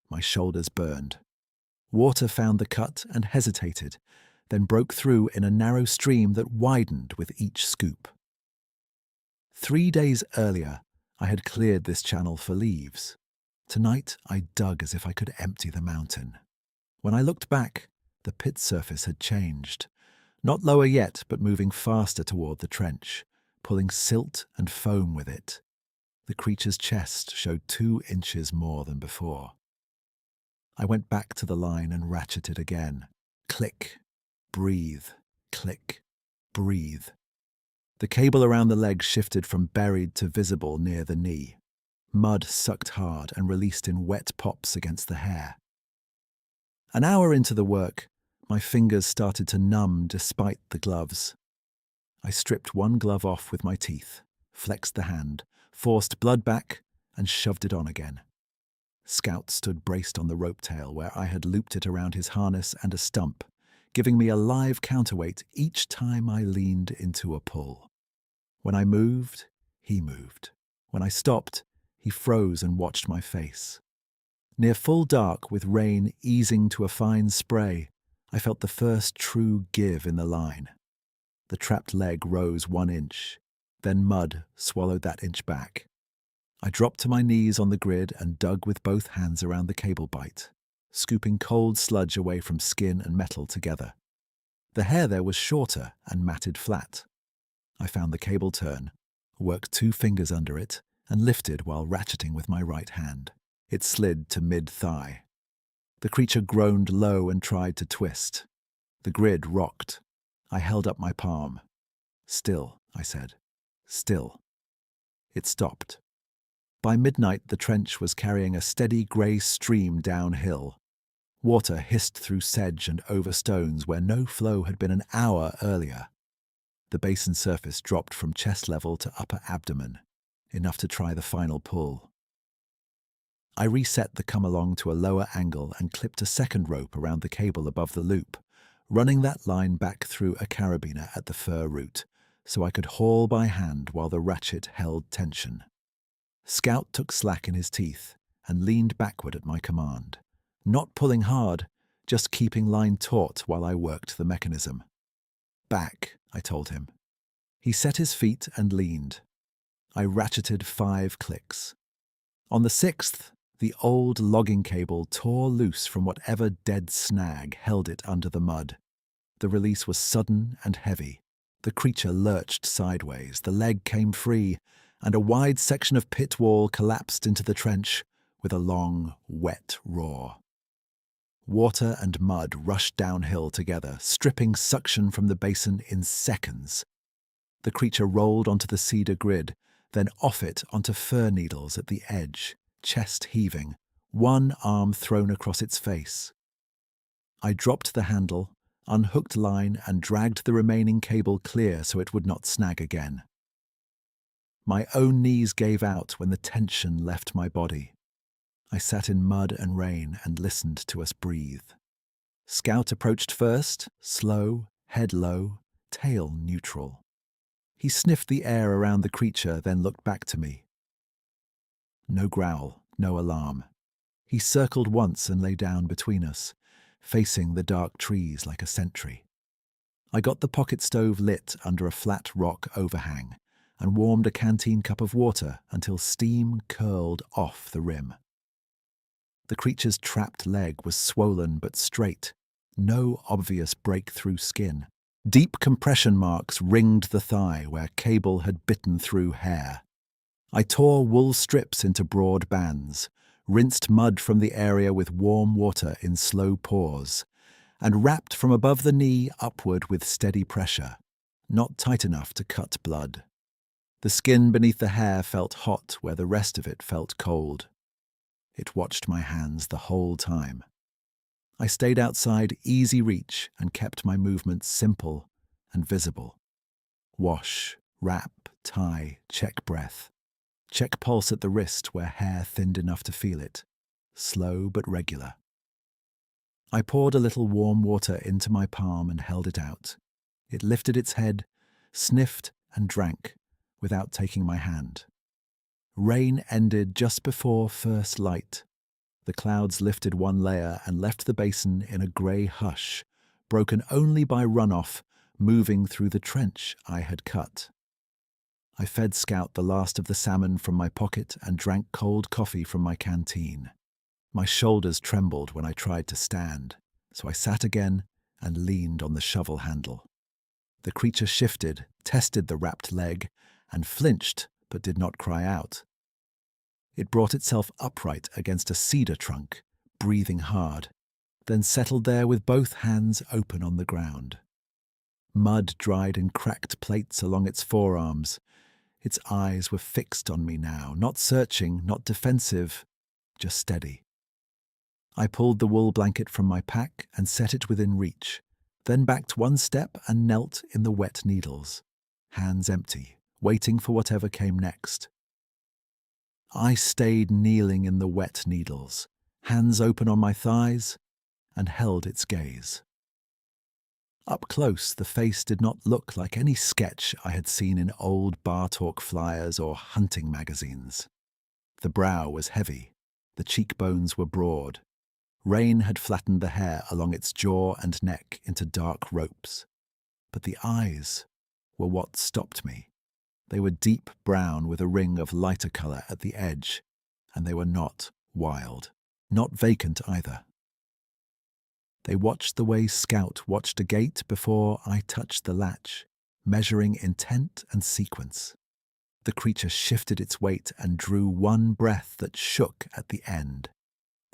My shoulders burned. Water found the cut and hesitated, then broke through in a narrow stream that widened with each scoop. 3 days earlier, I had cleared this channel for leaves. Tonight, I dug as if I could empty the mountain. When I looked back, the pit surface had changed. Not lower yet, but moving faster toward the trench, pulling silt and foam with it. The creature's chest showed 2 inches more than before. I went back to the line and ratcheted again. Click, breathe, click, breathe. The cable around the leg shifted from buried to visible near the knee. Mud sucked hard and released in wet pops against the hair. An hour into the work, my fingers started to numb despite the gloves. I stripped one glove off with my teeth, flexed the hand, forced blood back, and shoved it on again. Scout stood braced on the rope tail where I had looped it around his harness and a stump, giving me a live counterweight each time I leaned into a pull. When I moved, he moved. When I stopped, he froze and watched my face. Near full dark, with rain easing to a fine spray, I felt the first true give in the line. The trapped leg rose 1 inch, then mud swallowed that inch back. I dropped to my knees on the grid and dug with both hands around the cable bight, scooping cold sludge away from skin and metal together. The hair there was shorter and matted flat. I found the cable turn, worked 2 fingers under it, and lifted while ratcheting with my right hand. It slid to mid-thigh. The creature groaned low and tried to twist. The grid rocked. I held up my palm. "Still," I said. "Still." It stopped. By midnight, the trench was carrying a steady grey stream downhill. Water hissed through sedge and over stones where no flow had been an hour earlier. The basin surface dropped from chest level to upper abdomen, enough to try the final pull. I reset the come-along to a lower angle and clipped a second rope around the cable above the loop, running that line back through a carabiner at the fur root, so I could haul by hand while the ratchet held tension. Scout took slack in his teeth and leaned backward at my command, not pulling hard, just keeping line taut while I worked the mechanism. "Back," I told him. He set his feet and leaned. I ratcheted 5 clicks. On the 6th, the old logging cable tore loose from whatever dead snag held it under the mud. The release was sudden and heavy. The creature lurched sideways, the leg came free, and a wide section of pit wall collapsed into the trench with a long, wet roar. Water and mud rushed downhill together, stripping suction from the basin in seconds. The creature rolled onto the cedar grid, then off it onto fir needles at the edge, chest heaving, one arm thrown across its face. I dropped the handle, unhooked line, and dragged the remaining cable clear so it would not snag again. My own knees gave out when the tension left my body. I sat in mud and rain and listened to us breathe. Scout approached first, slow, head low, tail neutral. He sniffed the air around the creature, then looked back to me. No growl, no alarm. He circled once and lay down between us, facing the dark trees like a sentry. I got the pocket stove lit under a flat rock overhang and warmed a canteen cup of water until steam curled off the rim. The creature's trapped leg was swollen but straight, no obvious break-through skin. Deep compression marks ringed the thigh where cable had bitten through hair. I tore wool strips into broad bands, rinsed mud from the area with warm water in slow pours, and wrapped from above the knee upward with steady pressure, not tight enough to cut blood. The skin beneath the hair felt hot where the rest of it felt cold. It watched my hands the whole time. I stayed outside easy reach and kept my movements simple and visible. Wash, wrap, tie, check breath. Check pulse at the wrist where hair thinned enough to feel it. Slow but regular. I poured a little warm water into my palm and held it out. It lifted its head, sniffed and drank without taking my hand. Rain ended just before first light. The clouds lifted one layer and left the basin in a grey hush, broken only by runoff moving through the trench I had cut. I fed Scout the last of the salmon from my pocket and drank cold coffee from my canteen. My shoulders trembled when I tried to stand, so I sat again and leaned on the shovel handle. The creature shifted, tested the wrapped leg, and flinched but did not cry out. It brought itself upright against a cedar trunk, breathing hard, then settled there with both hands open on the ground. Mud dried in cracked plates along its forearms. Its eyes were fixed on me now, not searching, not defensive, just steady. I pulled the wool blanket from my pack and set it within reach, then backed one step and knelt in the wet needles, hands empty, waiting for whatever came next. I stayed kneeling in the wet needles, hands open on my thighs, and held its gaze. Up close, the face did not look like any sketch I had seen in old bar talk flyers or hunting magazines. The brow was heavy, the cheekbones were broad. Rain had flattened the hair along its jaw and neck into dark ropes. But the eyes were what stopped me. They were deep brown with a ring of lighter colour at the edge, and they were not wild, not vacant either. They watched the way Scout watched a gate before I touched the latch, measuring intent and sequence. The creature shifted its weight and drew one breath that shook at the end.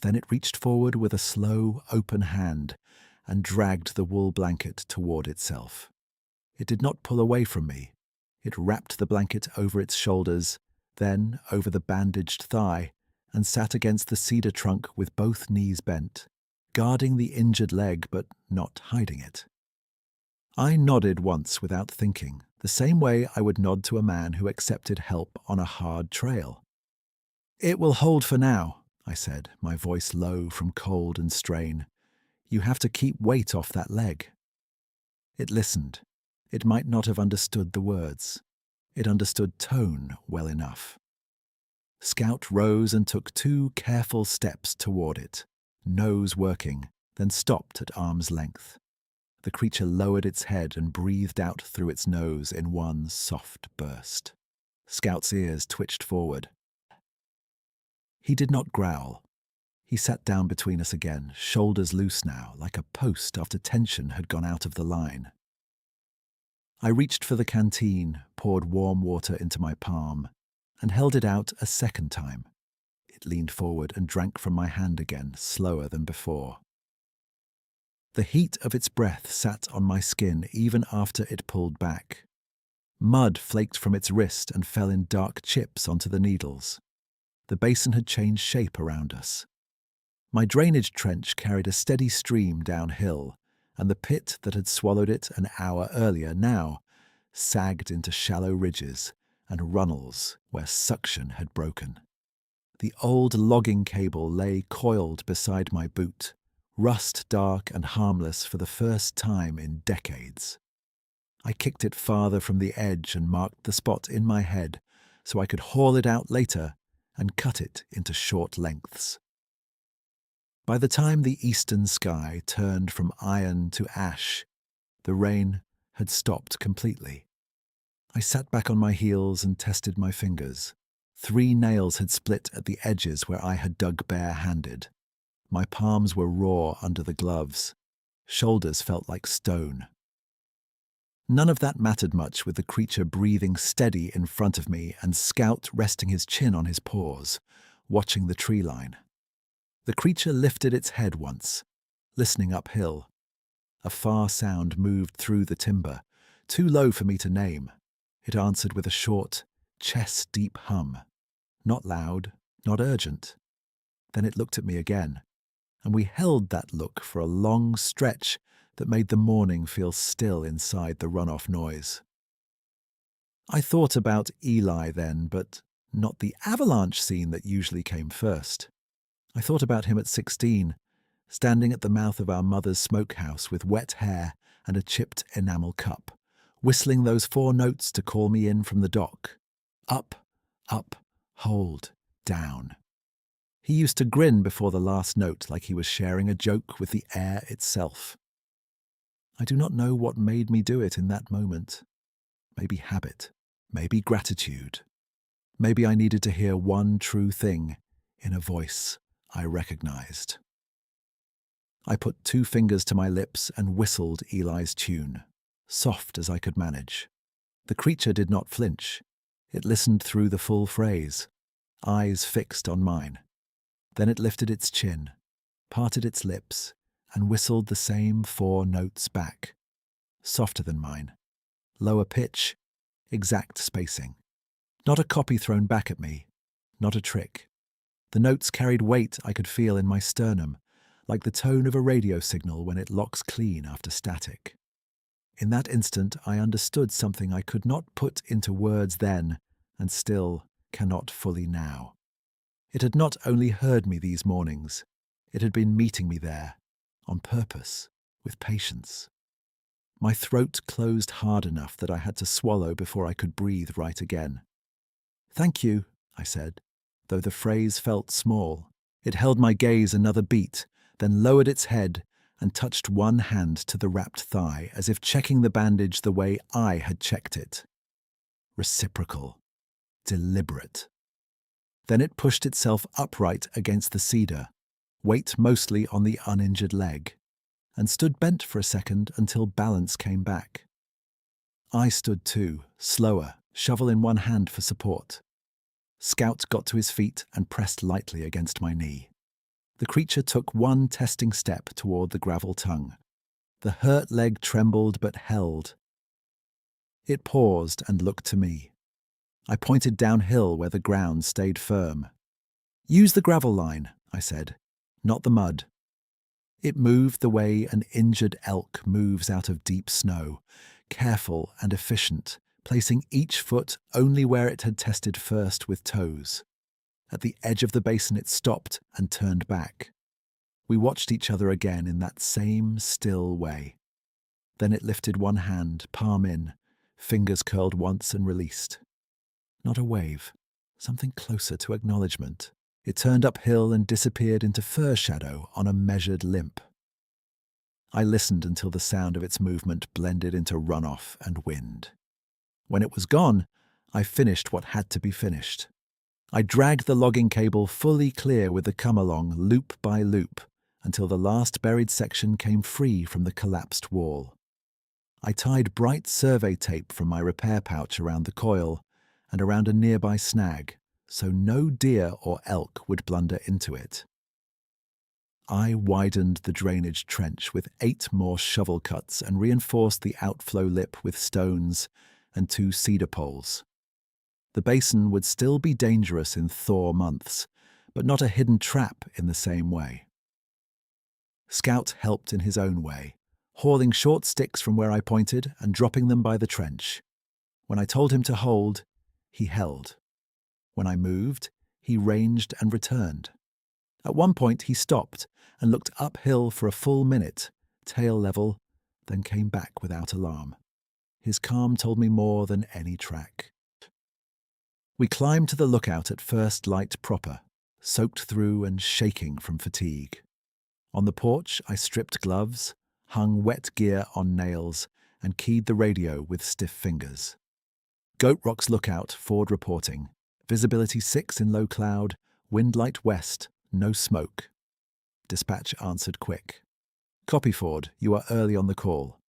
Then it reached forward with a slow, open hand and dragged the wool blanket toward itself. It did not pull away from me. It wrapped the blanket over its shoulders, then over the bandaged thigh, and sat against the cedar trunk with both knees bent, guarding the injured leg but not hiding it. I nodded once without thinking, the same way I would nod to a man who accepted help on a hard trail. "It will hold for now," I said, my voice low from cold and strain. "You have to keep weight off that leg." It listened. It might not have understood the words. It understood tone well enough. Scout rose and took 2 careful steps toward it, nose working, then stopped at arm's length. The creature lowered its head and breathed out through its nose in one soft burst. Scout's ears twitched forward. He did not growl. He sat down between us again, shoulders loose now, like a post after tension had gone out of the line. I reached for the canteen, poured warm water into my palm, and held it out a second time. It leaned forward and drank from my hand again, slower than before. The heat of its breath sat on my skin even after it pulled back. Mud flaked from its wrist and fell in dark chips onto the needles. The basin had changed shape around us. My drainage trench carried a steady stream downhill, and the pit that had swallowed it an hour earlier now sagged into shallow ridges and runnels where suction had broken. The old logging cable lay coiled beside my boot, rust dark and harmless for the first time in decades. I kicked it farther from the edge and marked the spot in my head so I could haul it out later and cut it into short lengths. By the time the eastern sky turned from iron to ash, the rain had stopped completely. I sat back on my heels and tested my fingers. 3 nails had split at the edges where I had dug bare-handed. My palms were raw under the gloves. Shoulders felt like stone. None of that mattered much with the creature breathing steady in front of me and Scout resting his chin on his paws, watching the tree line. The creature lifted its head once, listening uphill. A far sound moved through the timber, too low for me to name. It answered with a short, chest-deep hum. Not loud, not urgent. Then it looked at me again, and we held that look for a long stretch that made the morning feel still inside the runoff noise. I thought about Eli then, but not the avalanche scene that usually came first. I thought about him at 16, standing at the mouth of our mother's smokehouse with wet hair and a chipped enamel cup, whistling those 4 notes to call me in from the dock. Up, up, hold, down. He used to grin before the last note like he was sharing a joke with the air itself. I do not know what made me do it in that moment. Maybe habit, maybe gratitude. Maybe I needed to hear one true thing in a voice I recognized. I put 2 fingers to my lips and whistled Eli's tune, soft as I could manage. The creature did not flinch. It listened through the full phrase, eyes fixed on mine. Then it lifted its chin, parted its lips, and whistled the same 4 notes back, softer than mine, lower pitch, exact spacing. Not a copy thrown back at me, not a trick. The notes carried weight I could feel in my sternum, like the tone of a radio signal when it locks clean after static. In that instant, I understood something I could not put into words then, and still cannot fully now. It had not only heard me these mornings, it had been meeting me there, on purpose, with patience. My throat closed hard enough that I had to swallow before I could breathe right again. "Thank you," I said, though the phrase felt small. It held my gaze another beat, then lowered its head and touched one hand to the wrapped thigh as if checking the bandage the way I had checked it. Reciprocal. Deliberate. Then it pushed itself upright against the cedar, weight mostly on the uninjured leg, and stood bent for a second until balance came back. I stood too, slower, shovel in one hand for support. Scout got to his feet and pressed lightly against my knee. The creature took one testing step toward the gravel tongue. The hurt leg trembled but held. It paused and looked to me. I pointed downhill where the ground stayed firm. "Use the gravel line," I said, "not the mud." It moved the way an injured elk moves out of deep snow, careful and efficient, placing each foot only where it had tested first with toes. At the edge of the basin it stopped and turned back. We watched each other again in that same still way. Then it lifted one hand, palm in, fingers curled once and released. Not a wave, something closer to acknowledgement. It turned uphill and disappeared into fir shadow on a measured limp. I listened until the sound of its movement blended into runoff and wind. When it was gone, I finished what had to be finished. I dragged the logging cable fully clear with the come-along loop by loop until the last buried section came free from the collapsed wall. I tied bright survey tape from my repair pouch around the coil and around a nearby snag, so no deer or elk would blunder into it. I widened the drainage trench with 8 more shovel cuts and reinforced the outflow lip with stones and 2 cedar poles. The basin would still be dangerous in thaw months, but not a hidden trap in the same way. Scout helped in his own way, hauling short sticks from where I pointed and dropping them by the trench. When I told him to hold, he held. When I moved, he ranged and returned. At one point he stopped and looked uphill for a full minute, tail level, then came back without alarm. His calm told me more than any track. We climbed to the lookout at first light proper, soaked through and shaking from fatigue. On the porch, I stripped gloves, hung wet gear on nails, and keyed the radio with stiff fingers. Goat Rock's lookout, Ford reporting. Visibility 6 in low cloud, wind light west, no smoke. Dispatch answered quick. "Copy, Ford, you are early on the call."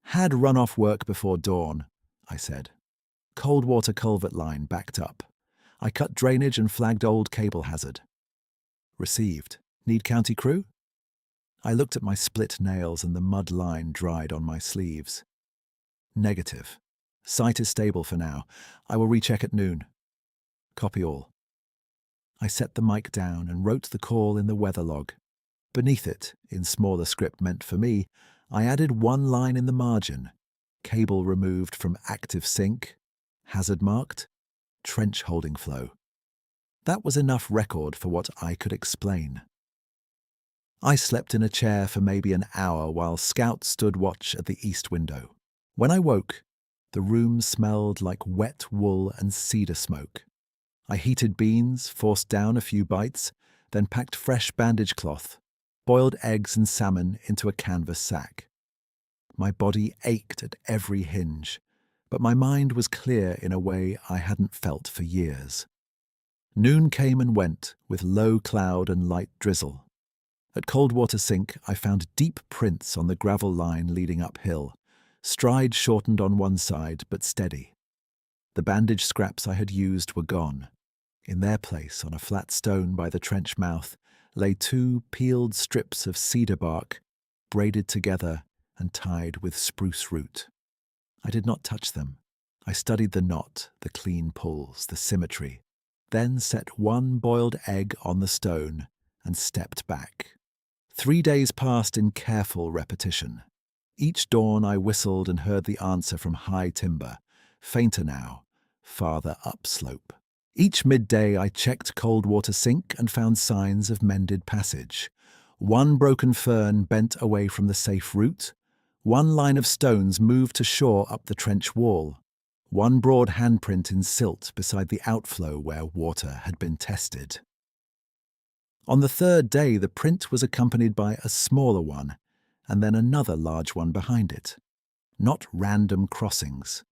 "Had runoff work before dawn," I said. "Cold water culvert line backed up. I cut drainage and flagged old cable hazard." "Received. Need county crew?" I looked at my split nails and the mud line dried on my sleeves. "Negative. Site is stable for now. I will recheck at noon." "Copy all." I set the mic down and wrote the call in the weather log. Beneath it, in smaller script meant for me, I added one line in the margin. Cable removed from active sync, hazard marked, trench holding flow. That was enough record for what I could explain. I slept in a chair for maybe an hour while Scout stood watch at the east window. When I woke, the room smelled like wet wool and cedar smoke. I heated beans, forced down a few bites, then packed fresh bandage cloth, boiled eggs and salmon into a canvas sack. My body ached at every hinge, but my mind was clear in a way I hadn't felt for years. Noon came and went, with low cloud and light drizzle. At Coldwater Sink, I found deep prints on the gravel line leading uphill, stride shortened on one side but steady. The bandage scraps I had used were gone. In their place, on a flat stone by the trench mouth, lay 2 peeled strips of cedar bark, braided together and tied with spruce root. I did not touch them. I studied the knot, the clean pulls, the symmetry, then set 1 boiled egg on the stone and stepped back. 3 days passed in careful repetition. Each dawn I whistled and heard the answer from high timber, fainter now, farther upslope. Each midday I checked Coldwater Sink and found signs of mended passage. 1 broken fern bent away from the safe route. 1 line of stones moved to shore up the trench wall. 1 broad handprint in silt beside the outflow where water had been tested. On the 3rd day, the print was accompanied by a smaller one, and then another large one behind it. Not random crossings,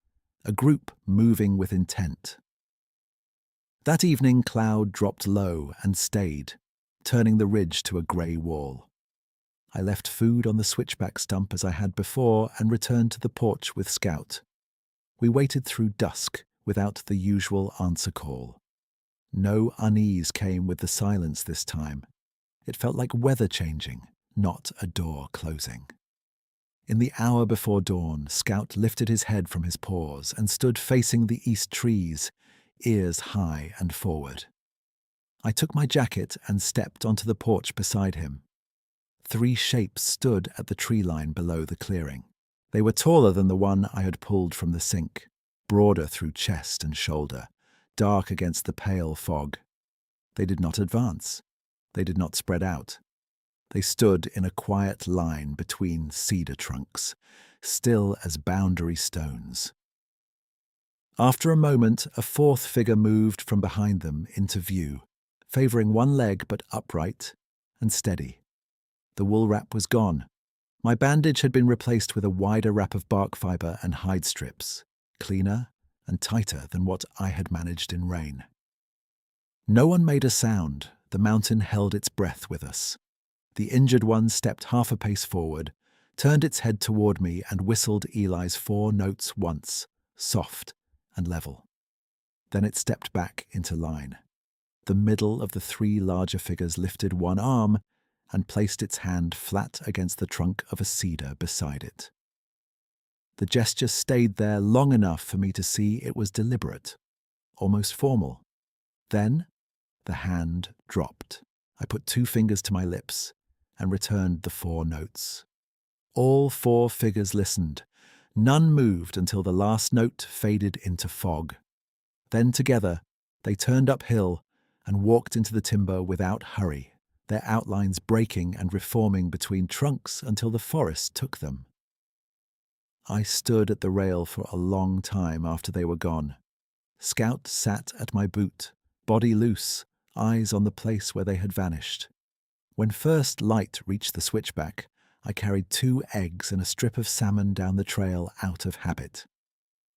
a group moving with intent. That evening, cloud dropped low and stayed, turning the ridge to a grey wall. I left food on the switchback stump as I had before and returned to the porch with Scout. We waited through dusk without the usual answer call. No unease came with the silence this time. It felt like weather changing, not a door closing. In the hour before dawn, Scout lifted his head from his paws and stood facing the east trees, ears high and forward. I took my jacket and stepped onto the porch beside him. 3 shapes stood at the tree line below the clearing. They were taller than the one I had pulled from the sink, broader through chest and shoulder, dark against the pale fog. They did not advance. They did not spread out. They stood in a quiet line between cedar trunks, still as boundary stones. After a moment, a 4th figure moved from behind them into view, favouring 1 leg but upright and steady. The wool wrap was gone. My bandage had been replaced with a wider wrap of bark fibre and hide strips, cleaner and tighter than what I had managed in rain. No one made a sound. The mountain held its breath with us. The injured one stepped half a pace forward, turned its head toward me and whistled Eli's 4 notes once, soft and level. Then it stepped back into line. The middle of the 3 larger figures lifted 1 arm and placed its hand flat against the trunk of a cedar beside it. The gesture stayed there long enough for me to see it was deliberate, almost formal. Then the hand dropped. I put 2 fingers to my lips and returned the 4 notes. All 4 figures listened. None moved until the last note faded into fog. Then together, they turned uphill and walked into the timber without hurry, their outlines breaking and reforming between trunks until the forest took them. I stood at the rail for a long time after they were gone. Scout sat at my boot, body loose, eyes on the place where they had vanished. When first light reached the switchback, I carried 2 eggs and a strip of salmon down the trail out of habit.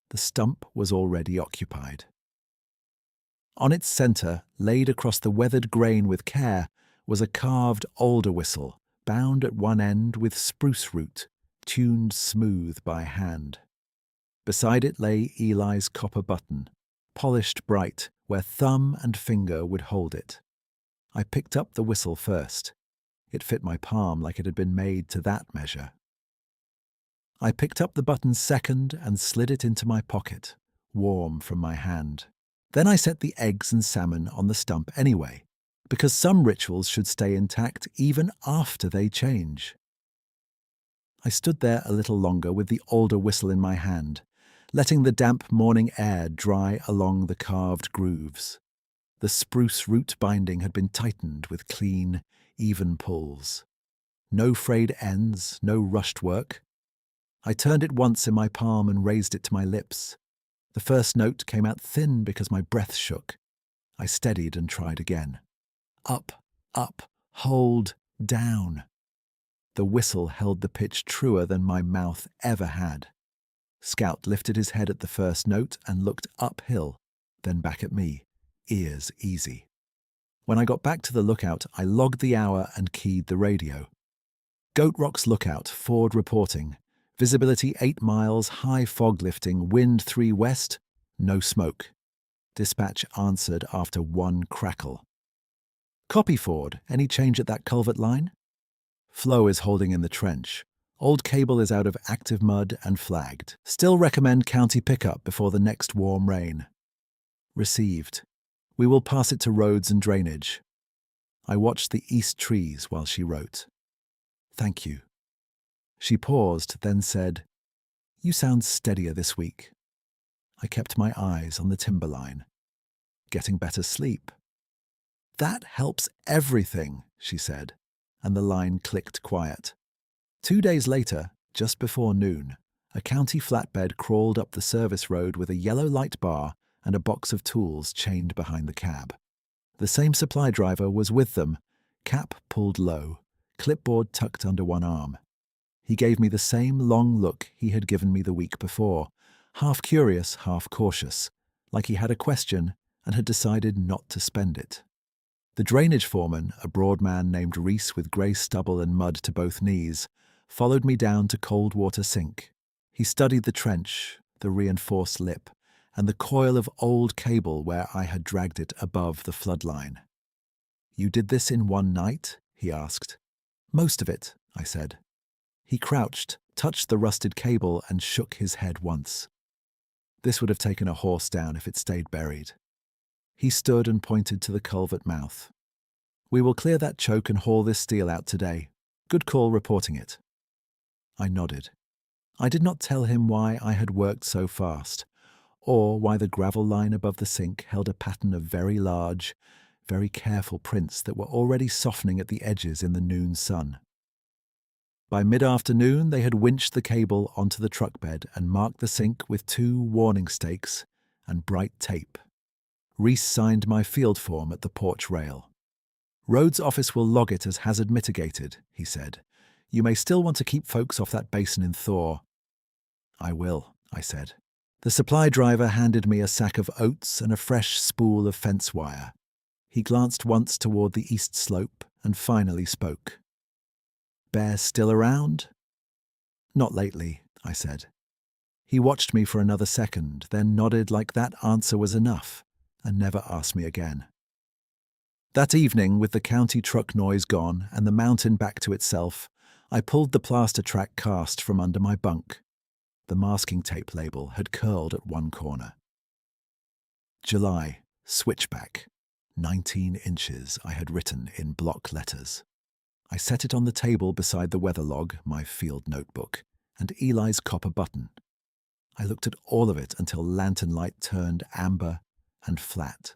The stump was already occupied. On its centre, laid across the weathered grain with care, was a carved alder whistle, bound at one end with spruce root, tuned smooth by hand. Beside it lay Eli's copper button, polished bright where thumb and finger would hold it. I picked up the whistle first. It fit my palm like it had been made to that measure. I picked up the button second and slid it into my pocket, warm from my hand. Then I set the eggs and salmon on the stump anyway, because some rituals should stay intact even after they change. I stood there a little longer with the alder whistle in my hand, letting the damp morning air dry along the carved grooves. The spruce root binding had been tightened with clean, even pulls. No frayed ends, no rushed work. I turned it once in my palm and raised it to my lips. The first note came out thin because my breath shook. I steadied and tried again. Up, up, hold, down. The whistle held the pitch truer than my mouth ever had. Scout lifted his head at the first note and looked uphill, then back at me, ears easy. When I got back to the lookout, I logged the hour and keyed the radio. Goat Rock's lookout, Ford reporting. Visibility 8 miles, high fog lifting, wind 3 west, no smoke. Dispatch answered after one crackle. Copy, Ford. Any change at that culvert line? Flow is holding in the trench. Old cable is out of active mud and flagged. Still recommend county pickup before the next warm rain. Received. We will pass it to roads and drainage. I watched the east trees while she wrote. Thank you. She paused, then said, You sound steadier this week. I kept my eyes on the timberline. Getting better sleep. That helps everything, she said, and the line clicked quiet. 2 days later, just before noon, a county flatbed crawled up the service road with a yellow light bar and a box of tools chained behind the cab. The same supply driver was with them, cap pulled low, clipboard tucked under one arm. He gave me the same long look he had given me the week before, half curious, half cautious, like he had a question and had decided not to spend it. The drainage foreman, a broad man named Reese with grey stubble and mud to both knees, followed me down to Coldwater Sink. He studied the trench, the reinforced lip, and the coil of old cable where I had dragged it above the floodline. You did this in one night? He asked. Most of it, I said. He crouched, touched the rusted cable, and shook his head once. This would have taken a horse down if it stayed buried. He stood and pointed to the culvert mouth. We will clear that choke and haul this steel out today. Good call reporting it. I nodded. I did not tell him why I had worked so fast, or why the gravel line above the sink held a pattern of very large, very careful prints that were already softening at the edges in the noon sun. By mid-afternoon, they had winched the cable onto the truck bed and marked the sink with 2 warning stakes and bright tape. Reese signed my field form at the porch rail. Roads office will log it as hazard mitigated, he said. You may still want to keep folks off that basin in Thor. I will, I said. The supply driver handed me a sack of oats and a fresh spool of fence wire. He glanced once toward the east slope and finally spoke. Bear still around? Not lately, I said. He watched me for another second, then nodded like that answer was enough, and never asked me again. That evening, with the county truck noise gone and the mountain back to itself, I pulled the plaster track cast from under my bunk. The masking tape label had curled at one corner. July, switchback, 19 inches, I had written in block letters. I set it on the table beside the weather log, my field notebook, and Eli's copper button. I looked at all of it until lantern light turned amber and flat.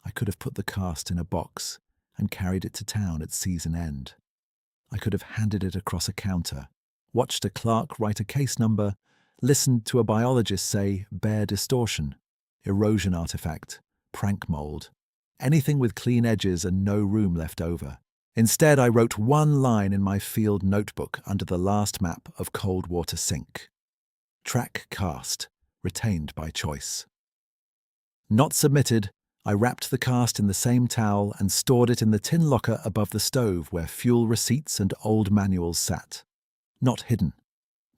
I could have put the cast in a box and carried it to town at season end. I could have handed it across a counter, watched a clerk write a case number, listened to a biologist say bear distortion, erosion artifact, prank mold, anything with clean edges and no room left over. Instead, I wrote one line in my field notebook under the last map of Coldwater Sink. Track cast, retained by choice. Not submitted, I wrapped the cast in the same towel and stored it in the tin locker above the stove where fuel receipts and old manuals sat. Not hidden,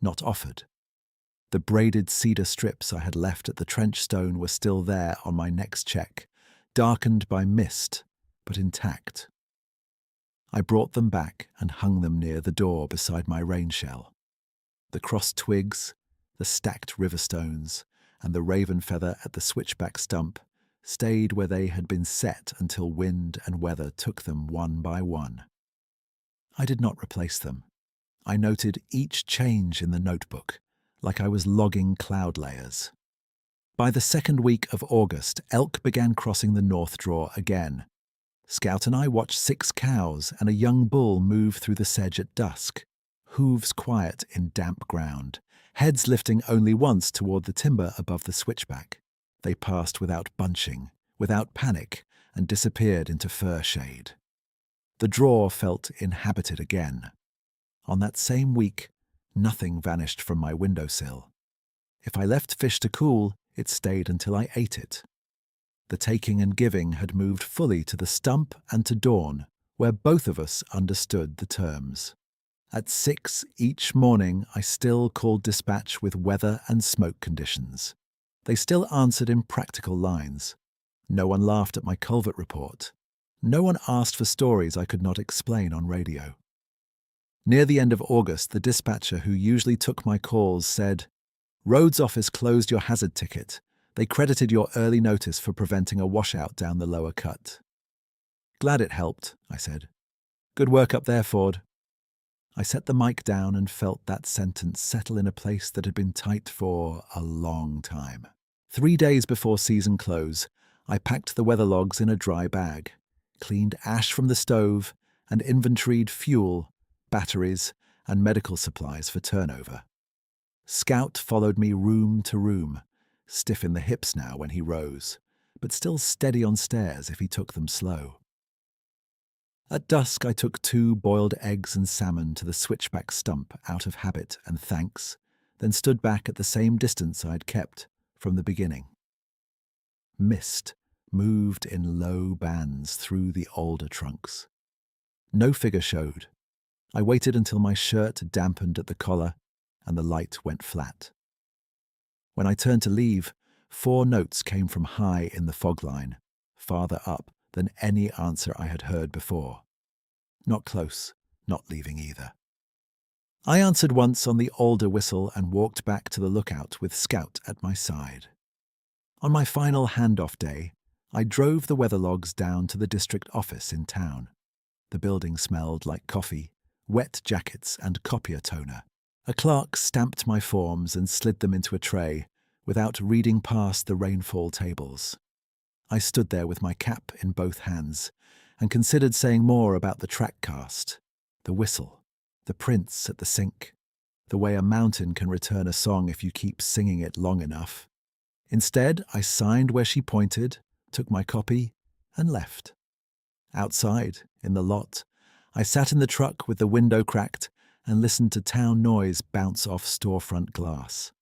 not offered. The braided cedar strips I had left at the trench stone were still there on my next check, darkened by mist, but intact. I brought them back and hung them near the door beside my rain shell. The crossed twigs, the stacked river stones, and the raven feather at the switchback stump stayed where they had been set until wind and weather took them one by one. I did not replace them. I noted each change in the notebook, like I was logging cloud layers. By the second week of August, elk began crossing the North Draw again. Scout and I watched 6 cows and a young bull move through the sedge at dusk, hooves quiet in damp ground, heads lifting only once toward the timber above the switchback. They passed without bunching, without panic, and disappeared into fir shade. The draw felt inhabited again. On that same week, nothing vanished from my windowsill. If I left fish to cool, it stayed until I ate it. The taking and giving had moved fully to the stump and to Dawn, where both of us understood the terms. At 6 each morning, I still called dispatch with weather and smoke conditions. They still answered in practical lines. No one laughed at my culvert report. No one asked for stories I could not explain on radio. Near the end of August, the dispatcher who usually took my calls said, "Roads office closed your hazard ticket. They credited your early notice for preventing a washout down the lower cut." "Glad it helped," I said. "Good work up there, Ford." I set the mic down and felt that sentence settle in a place that had been tight for a long time. 3 days before season close, I packed the weather logs in a dry bag, cleaned ash from the stove, and inventoried fuel, batteries, and medical supplies for turnover. Scout followed me room to room, stiff in the hips now when he rose, but still steady on stairs if he took them slow. At dusk, I took 2 boiled eggs and salmon to the switchback stump out of habit and thanks, then stood back at the same distance I'd kept from the beginning. Mist moved in low bands through the alder trunks. No figure showed. I waited until my shirt dampened at the collar and the light went flat. When I turned to leave, 4 notes came from high in the fog line, farther up than any answer I had heard before. Not close, not leaving either. I answered once on the alder whistle and walked back to the lookout with Scout at my side. On my final handoff day, I drove the weather logs down to the district office in town. The building smelled like coffee, wet jackets, and copier toner. A clerk stamped my forms and slid them into a tray without reading past the rainfall tables. I stood there with my cap in both hands and considered saying more about the track cast, the whistle, the prints at the sink, the way a mountain can return a song if you keep singing it long enough. Instead, I signed where she pointed, took my copy, and left. Outside, in the lot, I sat in the truck with the window cracked and listened to town noise bounce off storefront glass.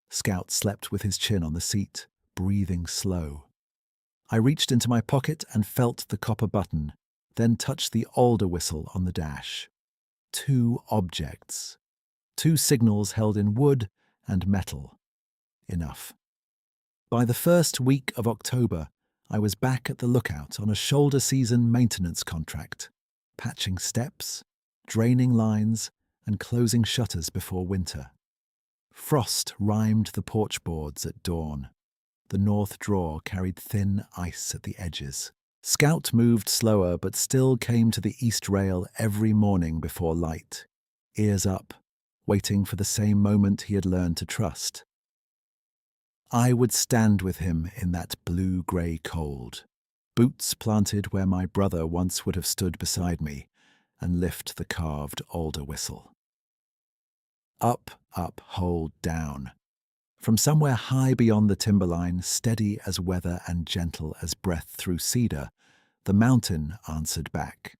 Scout slept with his chin on the seat, breathing slow. I reached into my pocket and felt the copper button, then touched the alder whistle on the dash. 2 objects. 2 signals held in wood and metal. Enough. By the first week of October, I was back at the lookout on a shoulder season maintenance contract, patching steps, draining lines, and closing shutters before winter. Frost rimed the porch boards at dawn. The north drawer carried thin ice at the edges. Scout moved slower but still came to the east rail every morning before light, ears up, waiting for the same moment he had learned to trust. I would stand with him in that blue-grey cold, boots planted where my brother once would have stood beside me, and lift the carved alder whistle. Up, up, hold, down. From somewhere high beyond the timberline, steady as weather and gentle as breath through cedar, the mountain answered back.